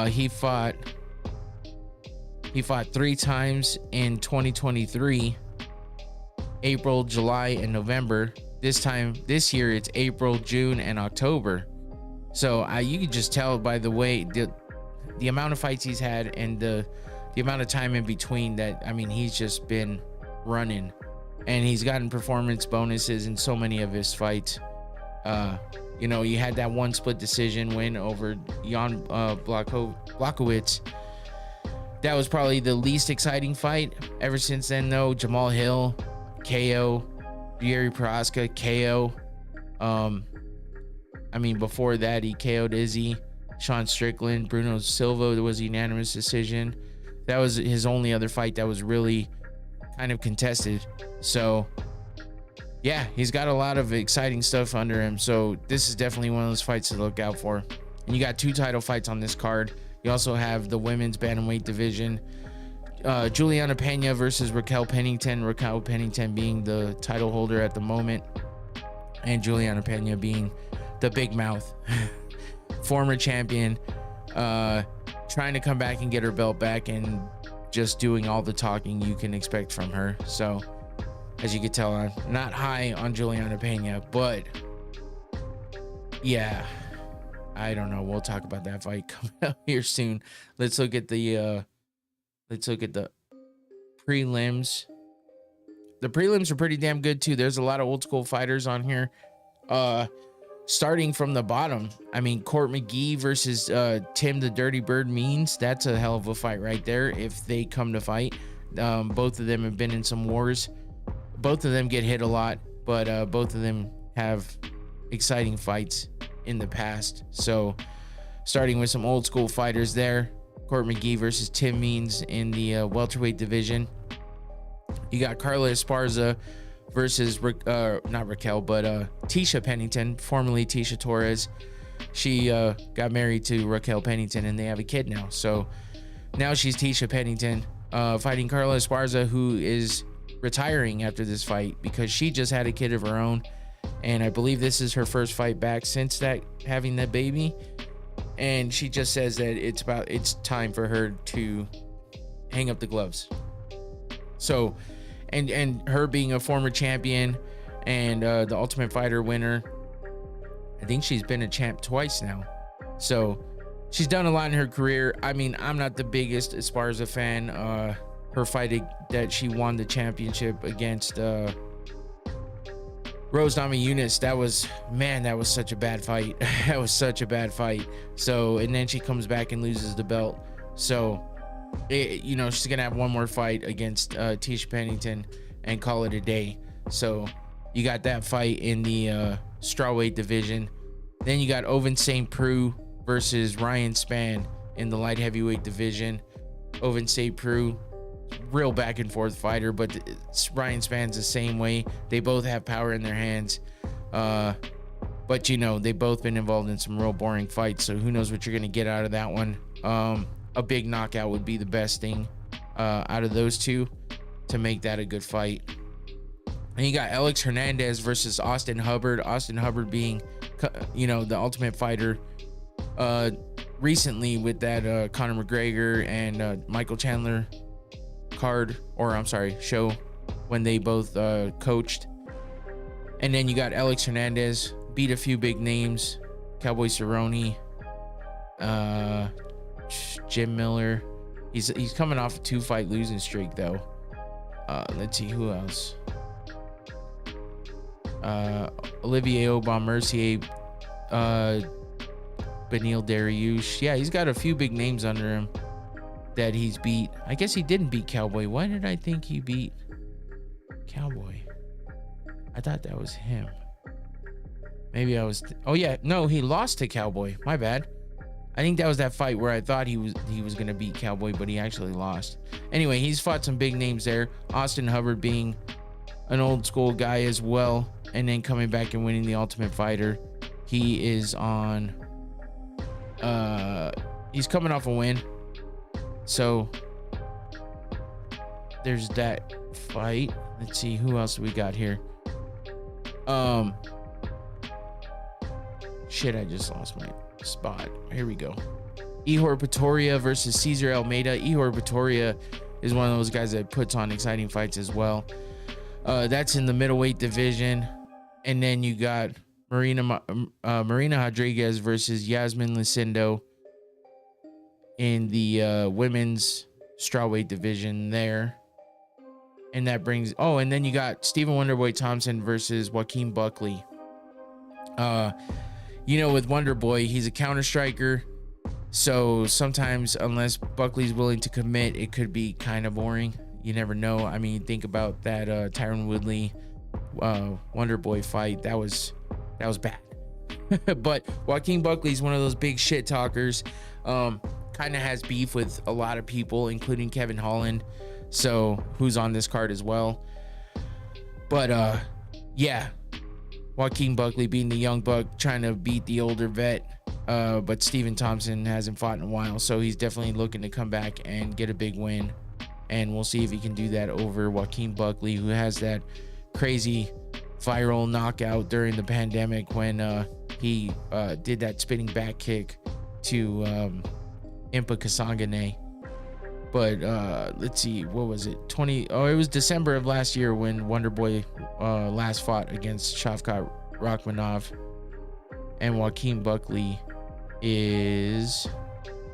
B: He fought 3 times in 2023. April, July, and November. This year it's April, June, and October. So you can just tell by the way the amount of fights he's had and the amount of time in between that, I mean, he's just been running, and he's gotten performance bonuses in so many of his fights. You had that one split decision win over Jan Blachowicz. That was probably the least exciting fight. Ever since then, though, Jamal Hill, KO, Yuri Prohaska, KO. Before that, he KO'd Izzy, Sean Strickland, Bruno Silva. There was a unanimous decision. That was his only other fight that was really kind of contested. So yeah, he's got a lot of exciting stuff under him. So this is definitely one of those fights to look out for. And you got 2 title fights on this card. You also have the women's bantamweight division. Juliana Pena versus Raquel Pennington. Raquel Pennington being the title holder at the moment, and Juliana Pena being the big mouth, former champion, trying to come back and get her belt back, and just doing all the talking you can expect from her. So as you can tell, I'm not high on Juliana Pena, but yeah, I don't know. We'll talk about that fight coming up here soon. Let's look at the prelims. The prelims are pretty damn good too. There's a lot of old school fighters on here. Starting from the bottom, Court McGee versus Tim the Dirty Bird Means. That's a hell of a fight right there if they come to fight. Both of them have been in some wars. Both of them get hit a lot, but both of them have exciting fights in the past. So starting with some old school fighters there. Court McGee versus Tim Means in the welterweight division. You got Carla Esparza versus Tisha Pennington, formerly Tisha Torres. She got married to Raquel Pennington, and they have a kid now. So now she's Tisha Pennington fighting Carla Esparza, who is retiring after this fight because she just had a kid of her own, and I believe this is her first fight back since having that baby. and she just says that it's time for her to hang up the gloves. So, and her being a former champion and the Ultimate Fighter winner, I think she's been a champ twice now. So she's done a lot in her career. I mean, I'm not the biggest Esparza fan. Her fight that she won the championship against Rose Namajunas, that was such a bad fight. That was such a bad fight. So, and then she comes back and loses the belt. So, she's gonna have one more fight against Tisha Pennington and call it a day. So you got that fight in the strawweight division. Then you got Ovince St. Preux versus Ryan Spann in the light heavyweight division. Ovince St. Preux, real back and forth fighter, but Ryan Spann's the same way. They both have power in their hands. But they both been involved in some real boring fights. So who knows what you're gonna get out of that one. A big knockout would be the best thing out of those two to make that a good fight. And you got Alex Hernandez versus Austin Hubbard. Austin Hubbard being, the Ultimate Fighter recently with that Conor McGregor and Michael Chandler show when they both coached. And then you got Alex Hernandez, beat a few big names, Cowboy Cerrone, Jim Miller. He's coming off a 2-fight losing streak though. Let's see who else. Olivier Aubin-Mercier, Beneil Dariush. Yeah, he's got a few big names under him that he's beat. I guess he didn't beat Cowboy. Why did I think he beat Cowboy? I thought that was him. Maybe I was. Oh yeah, no, he lost to Cowboy. My bad. I think that was that fight where I thought he was gonna beat Cowboy, but he actually lost. Anyway, he's fought some big names there. Austin Hubbard being an old school guy as well, and then coming back and winning the Ultimate Fighter. He is on. He's coming off a win. So there's that fight. Let's see who else we got here. Shit, I just lost my spot. Here we go. Ihor Pretoria versus Cesar Almeida. Ihor Pretoria is one of those guys that puts on exciting fights as well. That's in the middleweight division. And then you got Marina Rodriguez versus Yasmin Lucindo in the women's strawweight division there. And that brings, and then you got Stephen Wonderboy Thompson versus Joaquin Buckley. With Wonderboy, he's a counter striker. So sometimes, unless Buckley's willing to commit, it could be kind of boring. You never know. I mean, think about that Tyron Woodley Wonderboy fight. That was bad. But Joaquin Buckley's one of those big shit talkers. Kind of has beef with a lot of people, including Kevin Holland, so who's on this card as well. But yeah, Joaquin Buckley being the young buck, trying to beat the older vet. But Stephen Thompson hasn't fought in a while, so he's definitely looking to come back and get a big win. And we'll see if he can do that over Joaquin Buckley, who has that crazy viral knockout during the pandemic when he did that spinning back kick to Impa Kasangane. But let's see, what was it? It was December of last year when Wonderboy last fought against Shavkat Rakhmonov. And Joaquin Buckley is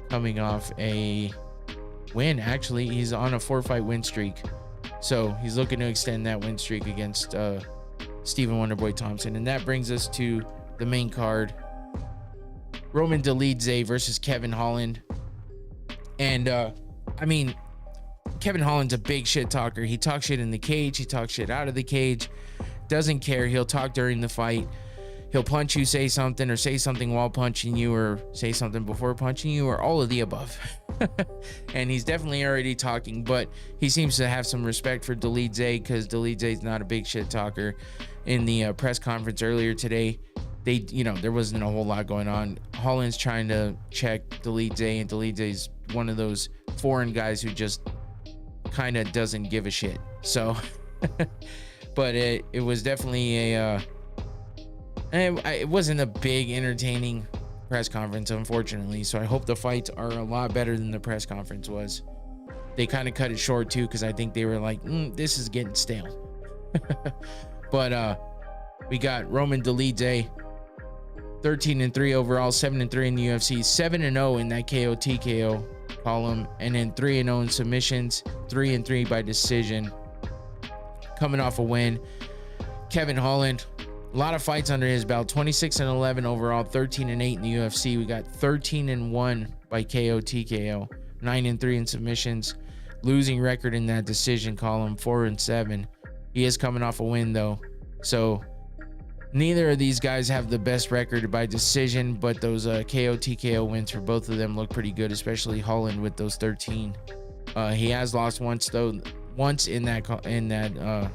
B: coming off a win. Actually, he's on a 4-fight win streak. So he's looking to extend that win streak against Stephen Wonderboy Thompson. And that brings us to the main card. Roman Dolidze versus Kevin Holland. And I mean, Kevin Holland's a big shit talker. He talks shit in the cage. He talks shit out of the cage. Doesn't care. He'll talk during the fight. He'll punch you, say something, or say something while punching you, or say something before punching you, or all of the above. And he's definitely already talking, but he seems to have some respect for Dolidze, because Dolidze's not a big shit talker. In the press conference earlier today, there wasn't a whole lot going on. Holland's trying to check Dolidze, and Dolidze's one of those foreign guys who just kind of doesn't give a shit. So, but it was definitely it wasn't a big entertaining press conference, unfortunately. So I hope the fights are a lot better than the press conference was. They kind of cut it short too, because I think they were like, this is getting stale. But we got Roman Dolidze, 13-3 overall, 7-3 in the UFC, 7-0 in that KO TKO column, and then 3-0 in submissions, 3-3 by decision. Coming off a win. Kevin Holland, a lot of fights under his belt, 26-11 overall, 13-8 in the UFC. We got 13-1 by KO TKO, 9-3 in submissions. Losing record in that decision column, 4-7. He is coming off a win though, so neither of these guys have the best record by decision, but those KO TKO wins for both of them look pretty good, especially Holland with those 13. He has lost once though, in that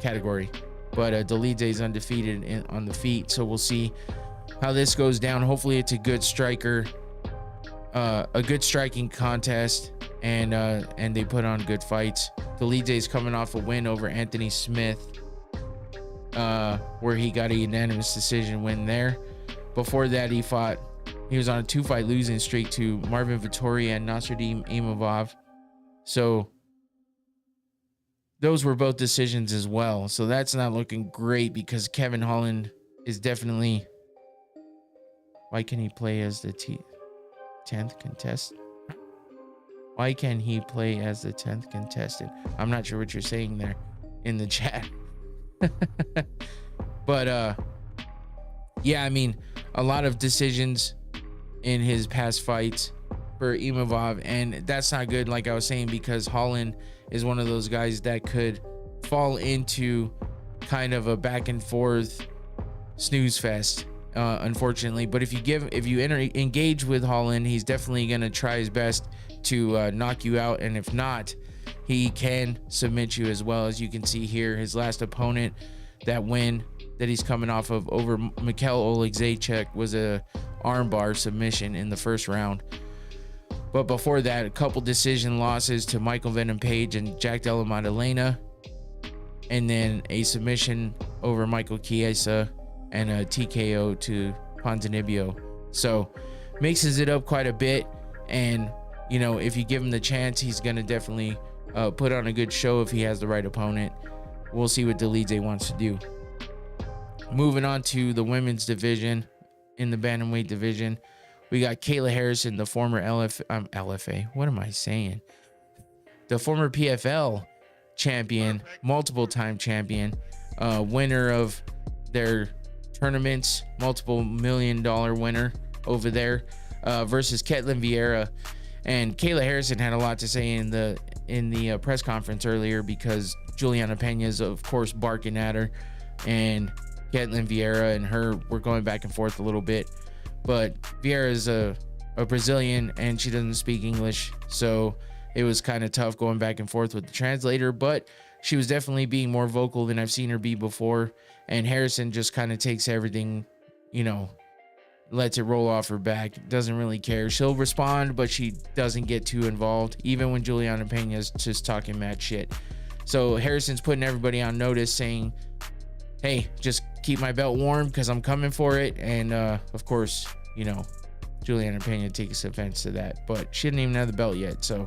B: category, but Dolidze is undefeated on the feet, so we'll see how this goes down. Hopefully it's a good striking contest, and they put on good fights. Dolidze is coming off a win over Anthony Smith, where he got a unanimous decision win there. Before that, he was on a 2-fight losing streak to Marvin Vettori and Nasruddin Imavov. So those were both decisions as well. So that's not looking great, because Kevin Holland is definitely. Why can he play as the 10th contestant? Why can he play as the 10th contestant? I'm not sure what you're saying there in the chat. But yeah, I mean, a lot of decisions in his past fights for Imavov, and that's not good, like I was saying, because Holland is one of those guys that could fall into kind of a back and forth snooze fest, unfortunately. But if you engage with Holland, he's definitely going to try his best to knock you out, and if not, he can submit you as well. As you can see here, his last opponent, that win that he's coming off of over Mikhail Oleksiejczuk, was a armbar submission in the first round. But before that, a couple decision losses to Michael Venom Page and Jack Della Maddalena, and then a submission over Michael Chiesa and a TKO to Ponzinibbio. So mixes it up quite a bit, and you know, if you give him the chance, he's gonna definitely put on a good show if he has the right opponent. We'll see what Dolidze wants to do. Moving on to the women's division, in the bantamweight division, we got Kayla Harrison, the former LFA. What am I saying? The former PFL champion, multiple time champion, winner of their tournaments, multiple $1 million winner over there, versus Ketlin Vieira. And Kayla Harrison had a lot to say in the press conference earlier, because Juliana Pena's of course barking at her, and Ketlin Vieira and her were going back and forth a little bit. But Vieira is a Brazilian, and she doesn't speak English, so it was kind of tough going back and forth with the translator. But she was definitely being more vocal than I've seen her be before, and Harrison just kind of takes everything, you know, lets it roll off her back, doesn't really care. She'll respond, but she doesn't get too involved, even when Juliana Pena's just talking mad shit. So Harrison's putting everybody on notice, saying, hey, just keep my belt warm because I'm coming for it. And of course, you know, Juliana Pena takes offense to that, but she didn't even have the belt yet. So,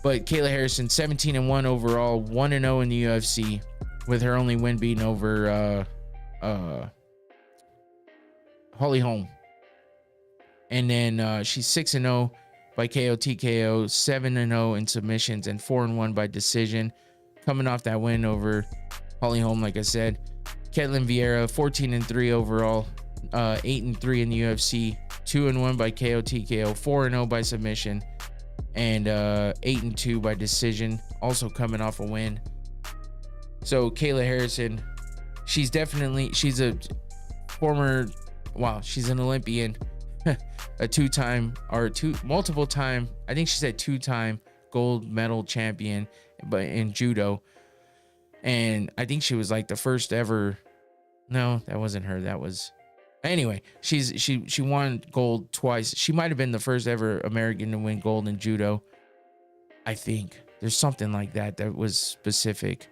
B: but Kayla Harrison, 17-1 overall, 1-0 in the UFC, with her only win being over Holly Holm. And then she's 6-0 by KO TKO, 7-0 in submissions, and 4-1 by decision, coming off that win over Holly Holm, like I said. Ketlin Vieira, 14-3 overall, 8-3 in the UFC, 2-1 by KO TKO, 4-0 by submission, and 8-2 by decision, also coming off a win. So Kayla Harrison, she's a former, wow, she's an Olympian, a multiple time, I think she said 2-time gold medal champion, but in judo. And I think she was like the first ever. No, that wasn't her. That was, anyway, she won gold twice. She might have been the first ever American to win gold in judo. I think there's something like that was specific.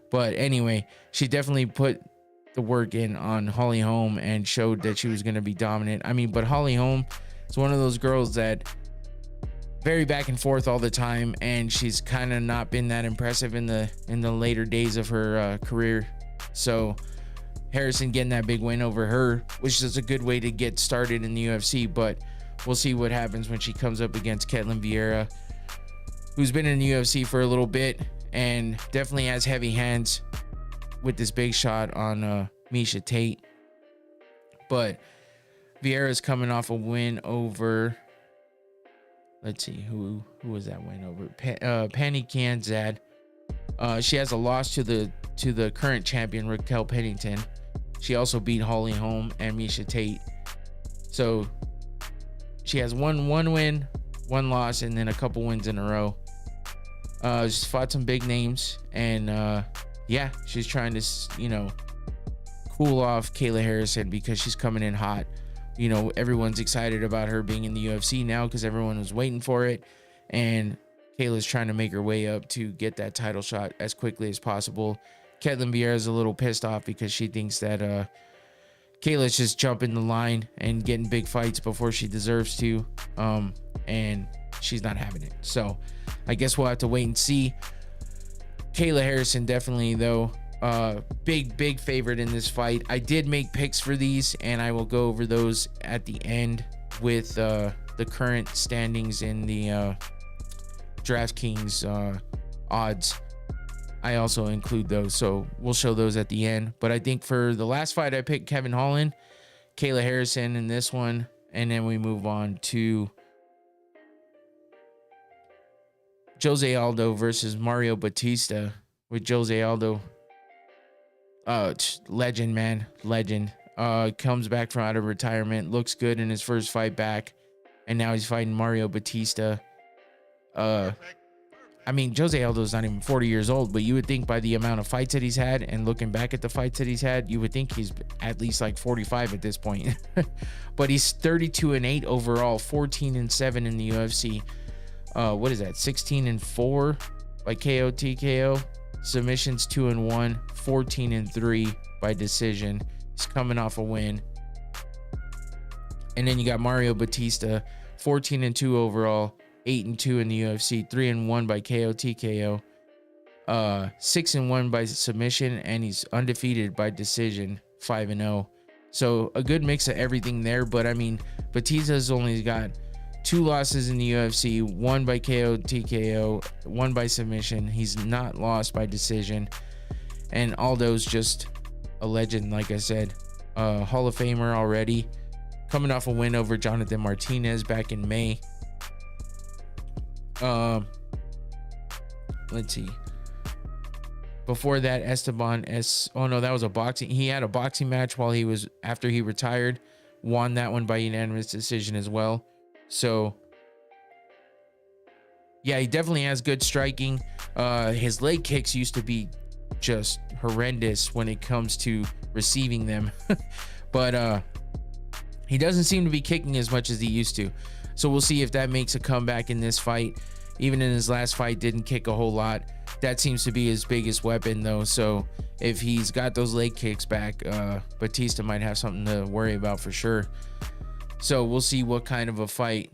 B: But anyway, she definitely put the work in on Holly Holm and showed that she was going to be dominant. I mean, but Holly Holm is one of those girls that very back and forth all the time, and she's kind of not been that impressive in the later days of her career. So Harrison getting that big win over her, which is a good way to get started in the UFC, but we'll see what happens when she comes up against Ketlen Vieira, who's been in the UFC for a little bit and definitely has heavy hands with this big shot on Miesha Tate. But Vieira's coming off a win over, let's see, who was that win over? Penny Kianzad. She has a loss to the current champion, Raquel Pennington. She also beat Holly Holm and Miesha Tate. So she has one win, one loss, and then a couple wins in a row. She's fought some big names, and yeah, she's trying to, you know, cool off Kayla Harrison because she's coming in hot. You know, everyone's excited about her being in the UFC now because everyone was waiting for it, and Kayla's trying to make her way up to get that title shot as quickly as possible. Ketlen Vieira's a little pissed off because she thinks that Kayla's just jumping the line and getting big fights before she deserves to, and she's not having it. So I guess we'll have to wait and see. Kayla Harrison definitely, though, big favorite in this fight. I did make picks for these, and I will go over those at the end with the current standings in the DraftKings odds. I also include those, so we'll show those at the end. But I think for the last fight, I picked Kevin Holland, Kayla Harrison in this one, and then we move on to Jose Aldo versus Mario Batista, with Jose Aldo, legend, man, legend. Comes back from out of retirement, looks good in his first fight back, and now he's fighting Mario Batista. I mean, Jose Aldo's not even 40 years old, but you would think by the amount of fights that he's had and looking back at the fights that he's had, you would think he's at least like 45 at this point. But he's 32-8 overall, 14-7 in the UFC. What is that? 16-4 by KO TKO. Submissions 2-1, 14-3 by decision. He's coming off a win. And then you got Mario Batista, 14-2 overall, 8-2 in the UFC, 3-1 by KO TKO, 6-1 by submission, and he's undefeated by decision, 5-0. So a good mix of everything there. But I mean, Batista's only got 2 losses in the UFC, 1 by KO TKO, 1 by submission. He's not lost by decision. And Aldo's just a legend, like I said, Hall of Famer already, coming off a win over Jonathan Martinez back in May. Let's see. Before that, Esteban oh no, that was a boxing. He had a boxing match after he retired, won that one by unanimous decision as well. So yeah, he definitely has good striking. His leg kicks used to be just horrendous when it comes to receiving them. But he doesn't seem to be kicking as much as he used to. So we'll see if that makes a comeback in this fight. Even in his last fight, didn't kick a whole lot. That seems to be his biggest weapon, though. So if he's got those leg kicks back, Batista might have something to worry about for sure. So we'll see what kind of a fight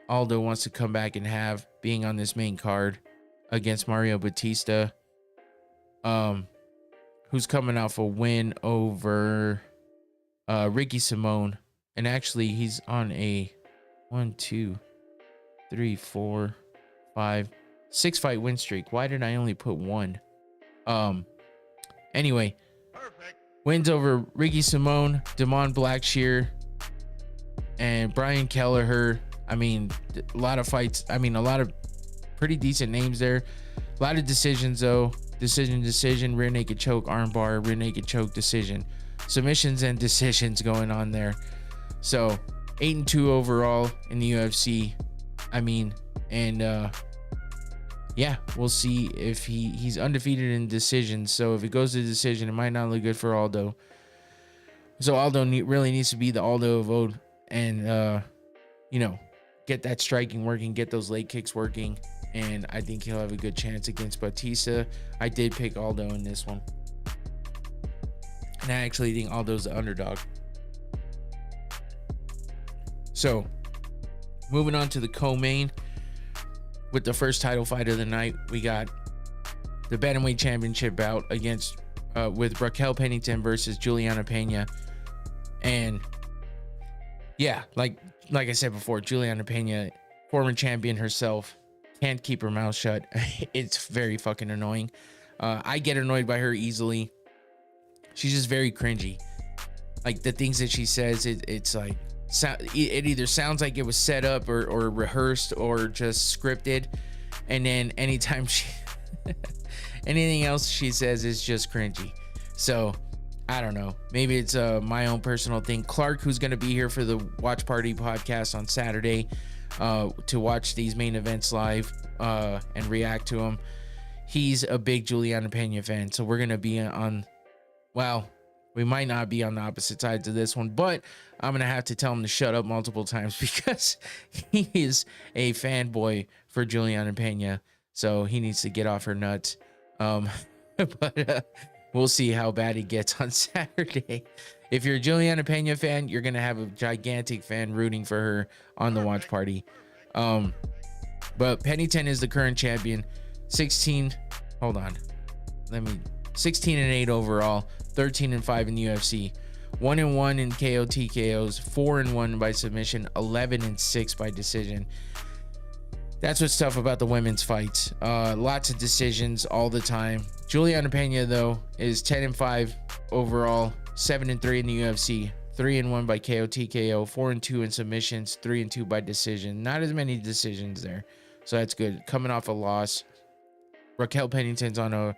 B: Aldo wants to come back and have, being on this main card against Mario Batista, who's coming off a win over Ricky Simone. And actually, he's on a 6 fight win streak. Why did I only put 1? Anyway, wins over Ricky Simone, Damon Blackshear, and Brian Kelleher. I mean, a lot of fights. I mean, a lot of pretty decent names there. A lot of decisions, though. Decision, rear naked choke, armbar, rear naked choke, decision. Submissions and decisions going on there. So 8-2 overall in the UFC. I mean, and yeah, we'll see if he's undefeated in decisions. So if it goes to decision, it might not look good for Aldo. So Aldo really needs to be the Aldo of old, and you know, get that striking working, get those leg kicks working, and I think he'll have a good chance against Batista. I did pick Aldo in this one. And I actually think Aldo's the underdog. So moving on to the co-main with the first title fight of the night, we got the Bantamweight Championship bout against with Raquel Pennington versus Juliana Pena. And yeah, like I said before, Juliana Pena, former champion herself, can't keep her mouth shut. It's very fucking annoying. I get annoyed by her easily. She's just very cringy. Like the things that she says, it's like it either sounds like it was set up or rehearsed or just scripted. And then anytime she anything else she says is just cringy. So I don't know, maybe it's my own personal thing. Clark, who's going to be here for the Watch Party podcast on Saturday to watch these main events live and react to them, he's a big Juliana Pena fan. So we're going to be on, well, we might not be on the opposite sides of this one, but I'm going to have to tell him to shut up multiple times because he is a fanboy for Juliana Pena. So he needs to get off her nuts. But we'll see how bad he gets on Saturday. If you're a Juliana Pena fan, you're going to have a gigantic fan rooting for her on the Watch Party. But Pennington is the current champion. 16 and 8 overall, 13 and 5 in the UFC, 1-1 in KO TKOs, 4-1 by submission, 11 and 6 by decision. That's what's tough about the women's fights. Lots of decisions all the time. Juliana Pena, though, is 10 and 5 overall, 7 and 3 in the UFC, 3-1 by KO TKO, 4-2 in submissions, 3-2 by decision. Not as many decisions there, so that's good. Coming off a loss. Raquel Pennington's on a,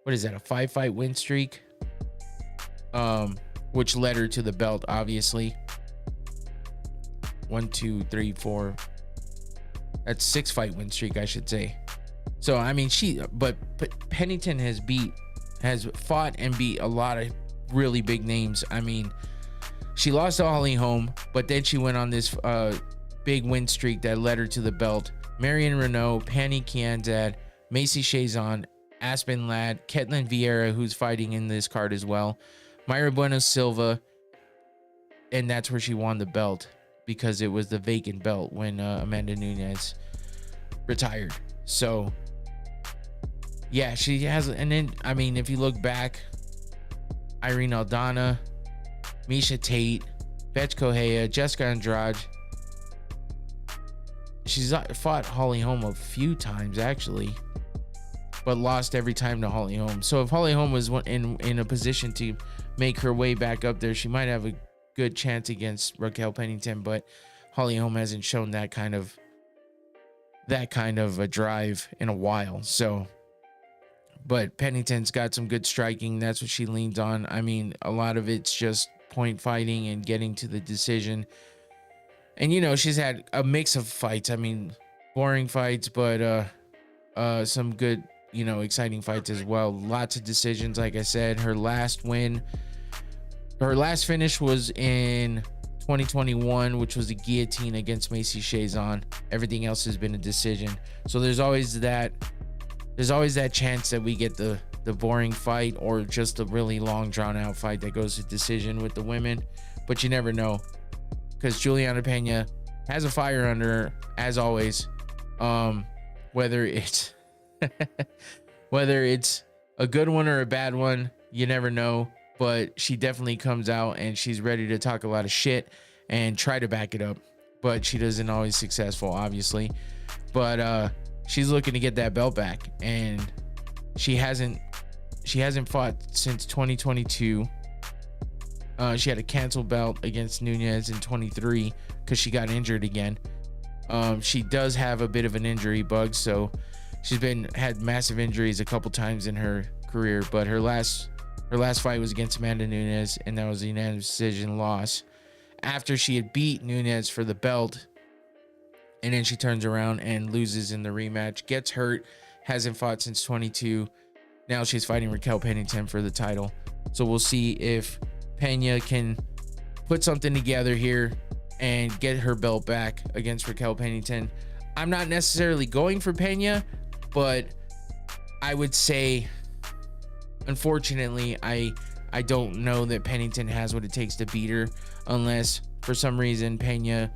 B: what is that, a 5-fight win streak, which led her to the belt, obviously. 1, 2, 3, 4. That's 6-fight win streak, I should say. So I mean, but Pennington has fought and beat a lot of really big names. I mean, she lost to Holly Holm, but then she went on this big win streak that led her to the belt. Marion Renault, Pannie Kianzad, Macy Chazon, Aspen Ladd, Ketlin Vieira, who's fighting in this card as well, Mayra Bueno Silva, and that's where she won the belt because it was the vacant belt when Amanda Nunes retired. So yeah, she has. And then I mean, if you look back, Irene Aldana, Misha Tate, Betch Correia, Jessica Andrade. She's fought Holly Holm a few times actually, but lost every time to Holly Holm. So if Holly Holm was in a position to make her way back up there, she might have a good chance against Raquel Pennington. But Holly Holm hasn't shown that kind of a drive in a while. So, but Pennington's got some good striking. That's what she leans on. I mean, a lot of it's just point fighting and getting to the decision. And, you know, she's had a mix of fights. I mean, boring fights, but some good, you know, exciting fights as well. Lots of decisions. Like I said, her last finish was in 2021, which was a guillotine against Macy Chazon. Everything else has been a decision. So there's always that chance that we get the boring fight or just a really long drawn out fight that goes to decision with the women. But you never know, because Juliana Pena has a fire under her, as always. Whether it's a good one or a bad one, you never know. But she definitely comes out and she's ready to talk a lot of shit and try to back it up. But she doesn't always successful, obviously. But she's looking to get that belt back, and she hasn't fought since 2022. She had a canceled belt against Nunes in 23 because she got injured again. She does have a bit of an injury bug, so she's had massive injuries a couple times in her career. But her last fight was against Amanda Nunes, and that was a unanimous decision loss after she had beat Nunes for the belt. And then she turns around and loses in the rematch, gets hurt, hasn't fought since 22. Now she's fighting Raquel Pennington for the title. So we'll see if Pena can put something together here and get her belt back against Raquel Pennington. I'm not necessarily going for Pena, but I would say, unfortunately, I I don't know that Pennington has what it takes to beat her, unless for some reason Pena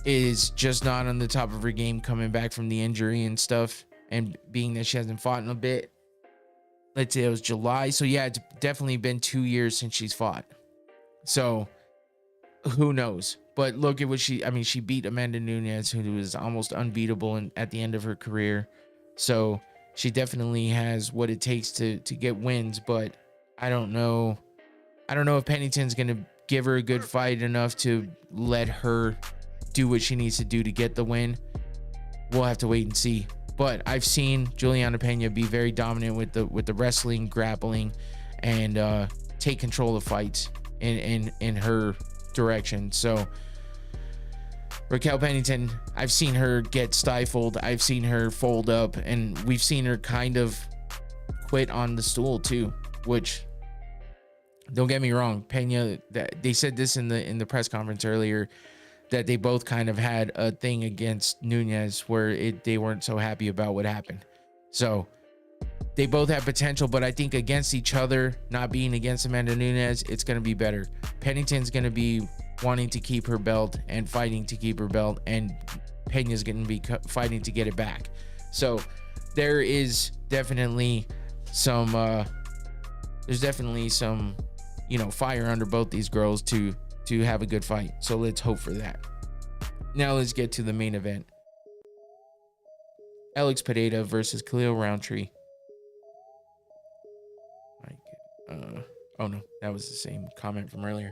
B: is just not on the top of her game coming back from the injury and stuff, and being that she hasn't fought in a bit. Let's say it was July, so yeah, it's definitely been 2 years since she's fought, so who knows. But look at what she beat Amanda Nunes, who was almost unbeatable at the end of her career, so she definitely has what it takes to get wins. But I don't know if Pennington's gonna give her a good fight enough to let her do what she needs to do to get the win. We'll have to wait and see. But I've seen Juliana Pena be very dominant with the wrestling, grappling, and take control of fights in her direction. So Raquel Pennington, I've seen her get stifled, I've seen her fold up, and we've seen her kind of quit on the stool too, which, don't get me wrong, Pena, they said this in the press conference earlier, that they both kind of had a thing against Nunes where they weren't so happy about what happened. So they both have potential, but I think against each other, not being against Amanda Nunes, it's going to be better. Pennington's going to be wanting to keep her belt and fighting to keep her belt, and Pena's going to be fighting to get it back. So there is definitely some fire under both these girls to have a good fight. So let's hope for that. Now let's get to the main event. Alex Pereira versus Khalil Roundtree. Oh no, that was the same comment from earlier.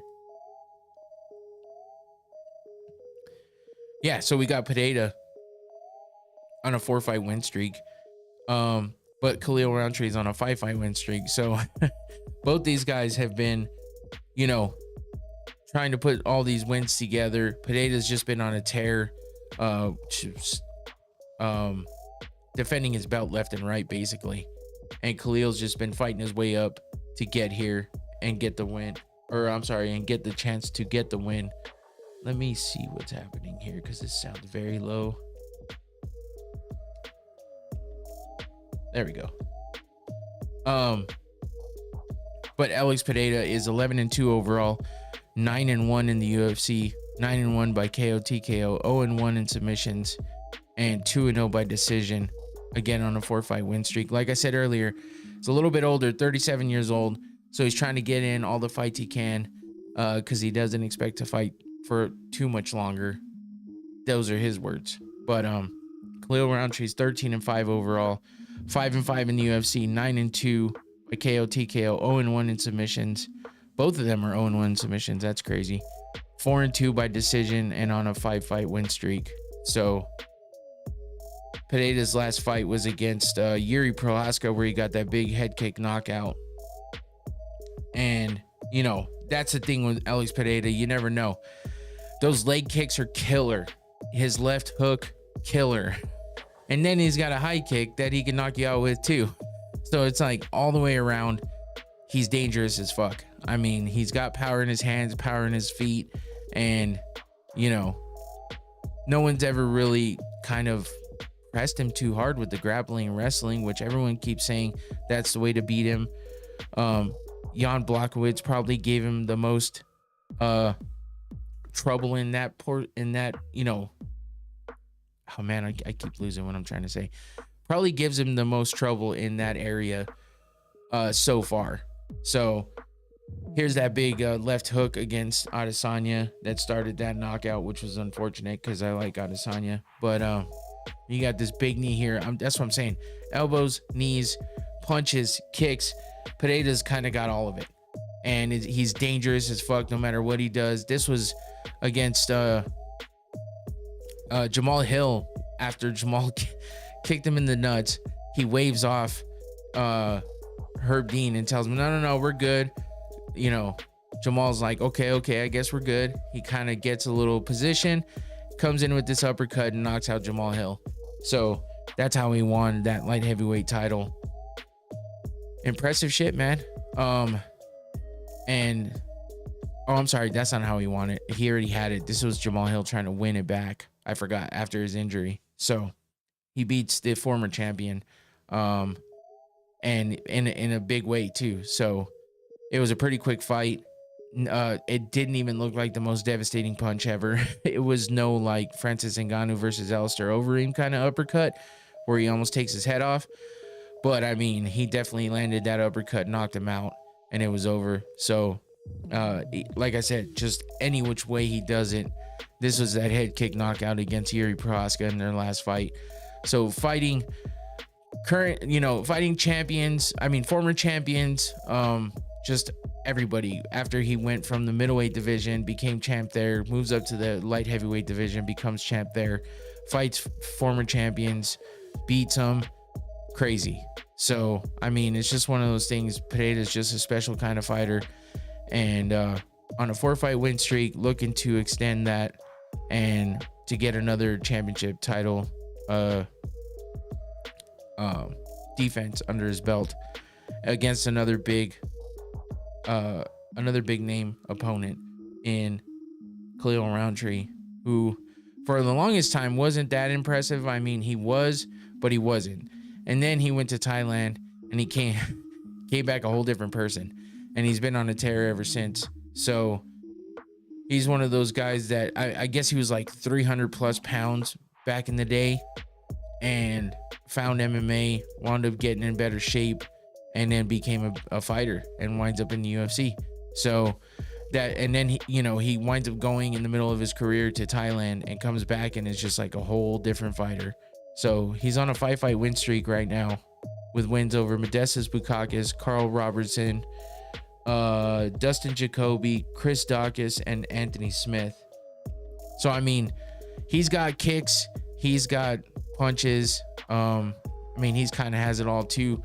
B: Yeah, so we got Pereira on a 4-fight win streak. But Khalil Roundtree is on a 5-fight win streak. So both these guys have been, trying to put all these wins together. Pereira's just been on a tear, defending his belt left and right, basically. And Khalil's just been fighting his way up to get here and get the win. And get the chance to get the win. Let me see what's happening here, because this sounds very low. There we go. But Alex Pereira is 11-2 overall, 9-1 in the UFC, 9-1 by KO TKO, 0-1 in submissions, and 2-0 by decision. Again, on a 4-fight win streak. Like I said earlier, he's a little bit older, 37 years old, so he's trying to get in all the fights he can, because he doesn't expect to fight for too much longer. Those are his words. But Khalil Roundtree's 13-5 overall, 5-5 in the UFC, 9-2 by KO TKO, 0-1 in submissions. Both of them are 0-1 in submissions. That's crazy. 4-2 by decision, and on a 5-fight win streak. So Pereira's last fight was against Yuri Prohaska, where he got that big head kick knockout. And that's the thing with Alex Pereira. You never know. Those leg kicks are killer. His left hook, killer. And then he's got a high kick that he can knock you out with too. So it's like all the way around, he's dangerous as fuck. I mean, he's got power in his hands, power in his feet. And, no one's ever really kind of pressed him too hard with the grappling and wrestling, which everyone keeps saying that's the way to beat him. Jan Blachowicz probably gave him the most trouble in that oh man, I keep losing what I'm trying to say. Probably gives him the most trouble in that area so far. So here's that big left hook against Adesanya that started that knockout, which was unfortunate because I like Adesanya. But you got this big knee here. That's what I'm saying. Elbows, knees, punches, kicks. Pereira's kind of got all of it. And he's dangerous as fuck no matter what he does. This was against Jamal Hill. After Jamal kicked him in the nuts, he waves off Herb Dean and tells him, no, we're good. Jamal's like, okay, I guess we're good. He kind of gets a little position, comes in with this uppercut and knocks out Jamal Hill. So that's how he won that light heavyweight title. Impressive shit, man. I'm sorry, that's not how he won it. He already had it. This was Jamal Hill trying to win it back. I forgot, after his injury. So he beats the former champion, and in a big way too. So It was a pretty quick fight. It didn't even look like the most devastating punch ever. It was no like Francis Ngannou versus Alistair Overeem kind of uppercut where he almost takes his head off. But I mean, he definitely landed that uppercut, knocked him out, and it was over. So, like I said, just any which way he does it. This was that head kick knockout against Yuri Prohaska in their last fight. So fighting fighting champions, I mean, former champions, just everybody. After he went from the middleweight division, became champ there, moves up to the light heavyweight division, becomes champ there, fights former champions, beats them. Crazy. So, I mean, it's just one of those things. Pereira's just a special kind of fighter. And on a 4-fight win streak, looking to extend that and to get another championship title defense under his belt against another big name opponent in Khalil Roundtree, who for the longest time wasn't that impressive. I mean, he was, but he wasn't. And then he went to Thailand and he came back a whole different person, and he's been on a tear ever since. So he's one of those guys that I guess he was like 300 plus pounds back in the day and found MMA, wound up getting in better shape, and then became a fighter and winds up in the UFC. So that, and then he winds up going in the middle of his career to Thailand and comes back and is just like a whole different fighter. So he's on a 5-fight win streak right now with wins over Modestas Bukakas, Carl Robertson, Dustin Jacoby, Chris Daukaus, and Anthony Smith. So, I mean, he's got kicks, he's got punches. I mean, he's kind of has it all too.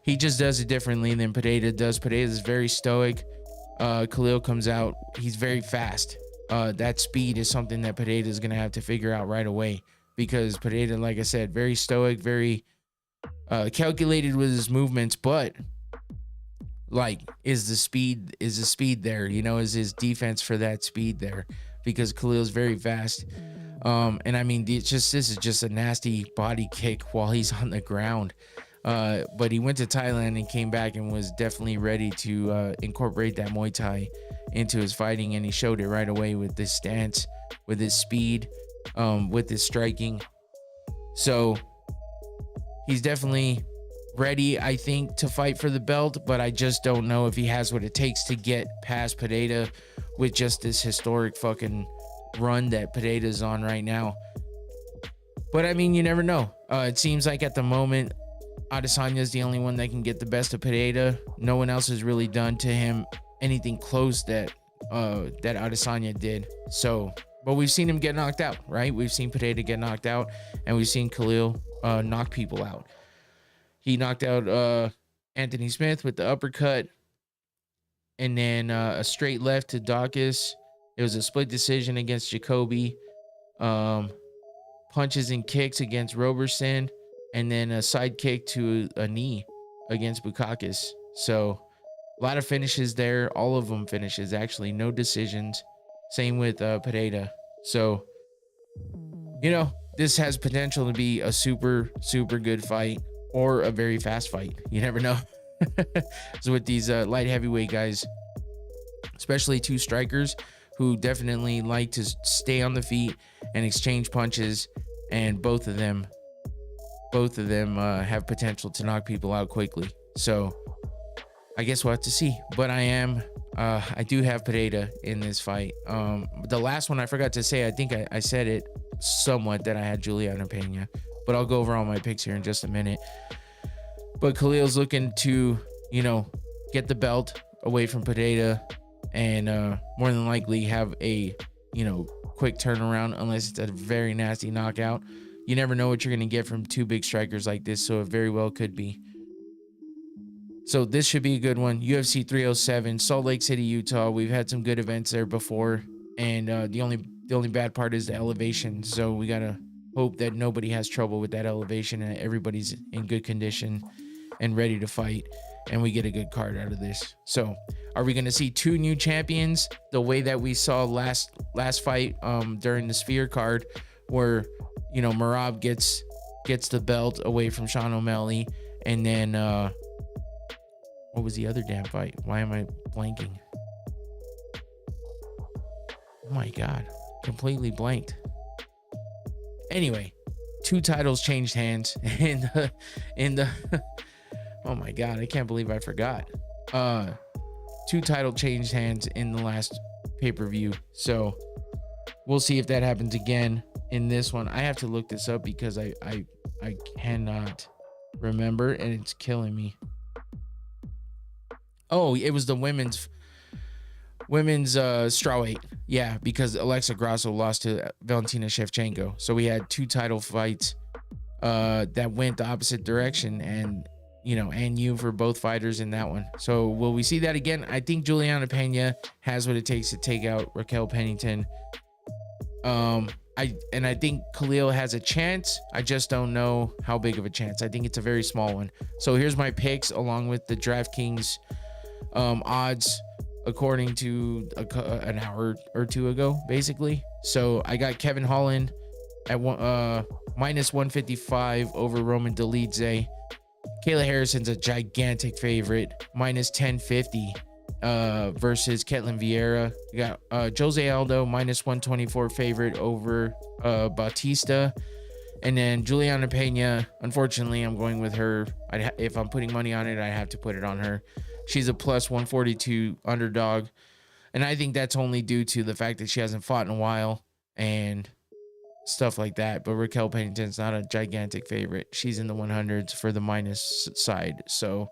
B: He just does it differently than Pereira does. Pereira is very stoic. Khalil comes out, he's very fast. That speed is something that Pereira is going to have to figure out right away, because Pereira, like I said, very stoic, very calculated with his movements, but like, is the speed there? Is his defense for that speed there? Because Khalil's very fast. And I mean, this is just a nasty body kick while he's on the ground. But he went to Thailand and came back and was definitely ready to incorporate that Muay Thai into his fighting, and he showed it right away with this stance, with his speed, with his striking. So he's definitely ready, I think, to fight for the belt, but I just don't know if he has what it takes to get past Pereira with just this historic fucking run that Pereira's on right now. But I mean, you never know. It seems like at the moment, Adesanya is the only one that can get the best of Pereira. No one else has really done to him anything close that Adesanya did. So, but we've seen him get knocked out, right? We've seen Pereira get knocked out, and we've seen Khalil knock people out. He knocked out Anthony Smith with the uppercut, and then a straight left to Daukaus. It was a split decision against Jacoby. Punches and kicks against Roberson, and then a side kick to a knee against Bukakas. So a lot of finishes there. All of them finishes, actually. No decisions. Same with Pereira. So, this has potential to be a super, super good fight, or a very fast fight. You never know. So with these light heavyweight guys, especially two strikers who definitely like to stay on the feet and exchange punches, and both of them have potential to knock people out quickly. So I guess we'll have to see. But I do have Pereira in this fight. The last one I forgot to say, I think I said it somewhat, that I had Juliana Pena, but I'll go over all my picks here in just a minute. But Khalil's looking to, get the belt away from Pereira, and more than likely have a, quick turnaround, unless it's a very nasty knockout. You never know what you're going to get from two big strikers like this, so it very well could be. So this should be a good one. UFC 307, Salt Lake City, Utah. We've had some good events there before, and the only bad part is the elevation. So we gotta hope that nobody has trouble with that elevation, and everybody's in good condition and ready to fight, and we get a good card out of this. So are we gonna see two new champions the way that we saw last fight during the Sphere card, where Merab gets the belt away from Sean O'Malley, and then What was the other damn fight? Why am I blanking? Oh my God, completely blanked. Anyway, 2 titles changed hands in the oh my God, I can't believe I forgot. 2 title changed hands in the last pay-per-view. So we'll see if that happens again in this one. I have to look this up because I cannot remember and it's killing me. Oh, it was the women's strawweight. Yeah, because Alexa Grasso lost to Valentina Shevchenko. So we had 2 title fights that went the opposite direction, and and you for both fighters in that one. So will we see that again? I think Juliana Pena has what it takes to take out Raquel Pennington. I think Khalil has a chance. I just don't know how big of a chance. I think it's a very small one. So here's my picks along with the DraftKings odds according to an hour or 2 ago, basically. So I got Kevin Holland at minus 155 over Roman Dolidze. Kayla Harrison's a gigantic favorite, minus 1050 versus Ketlin Vieira. We got Jose Aldo, minus 124 favorite over Bautista. And then Juliana Pena, unfortunately, I'm going with her. If I'm putting money on it, I have to put it on her. She's a plus 142 underdog. And I think that's only due to the fact that she hasn't fought in a while and stuff like that. But Raquel Pennington's not a gigantic favorite. She's in the 100s for the minus side. So,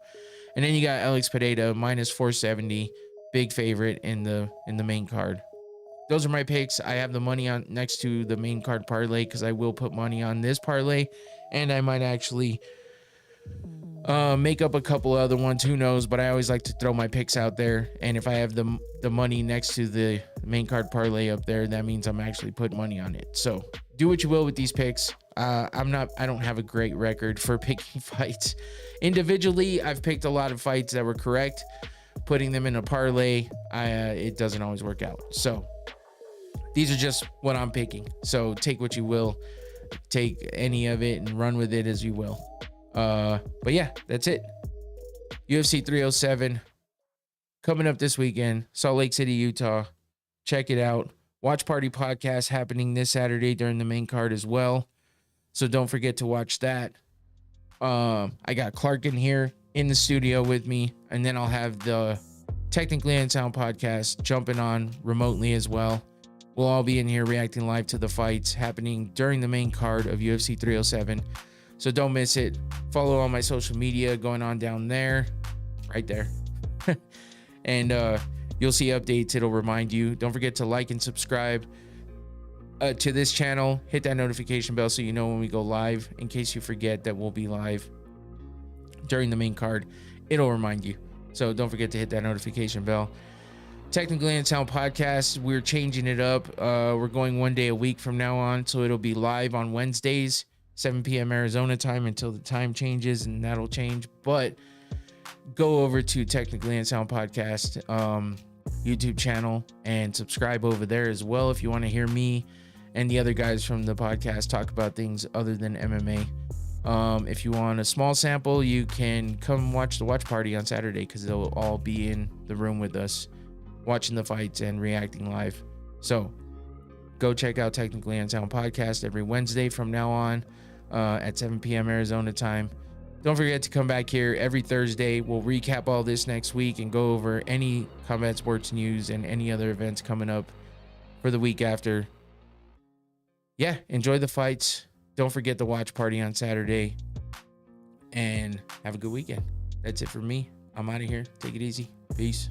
B: and then you got Alex Pereira, minus 470, big favorite in the main card. Those are my picks. I have the money on next to the main card parlay because I will put money on this parlay, and I might actually make up a couple other ones. Who knows? But I always like to throw my picks out there, and if I have the money next to the main card parlay up there, that means I'm actually putting money on it. So do what you will with these picks. I don't have a great record for picking fights. Individually, I've picked a lot of fights that were correct. Putting them in a parlay, it doesn't always work out. So these are just what I'm picking. So take what you will. Take any of it and run with it as you will. But yeah, that's it. UFC 307 coming up this weekend, Salt Lake City, Utah. Check it out. Watch Party podcast happening this Saturday during the main card as well. So don't forget to watch that. I got Clark in here in the studio with me, and then I'll have the Technically Unsound podcast jumping on remotely as well. We'll all be in here reacting live to the fights happening during the main card of UFC 307. So don't miss it. Follow all my social media going on down there, right there. And you'll see updates. It'll remind you. Don't forget to like and subscribe to this channel. Hit that notification bell so you know when we go live. In case you forget that we'll be live during the main card, it'll remind you. So don't forget to hit that notification bell. Technically Unsound podcast, we're changing it up. We're going 1 day a week from now on. So it'll be live on Wednesdays, 7 p.m. Arizona time until the time changes, and that'll change. But go over to Technically Unsound podcast YouTube channel and subscribe over there as well if you want to hear me and the other guys from the podcast talk about things other than MMA. If you want a small sample, you can come watch the watch party on Saturday because they'll all be in the room with us watching the fights and reacting live. So go check out Technically Unsound podcast every Wednesday from now on at 7 p.m. Arizona time. Don't forget to come back here every Thursday. We'll recap all this next week and go over any combat sports news and any other events coming up for the week after. Yeah, enjoy the fights. Don't forget the watch party on Saturday. And have a good weekend. That's it for me. I'm out of here. Take it easy. Peace.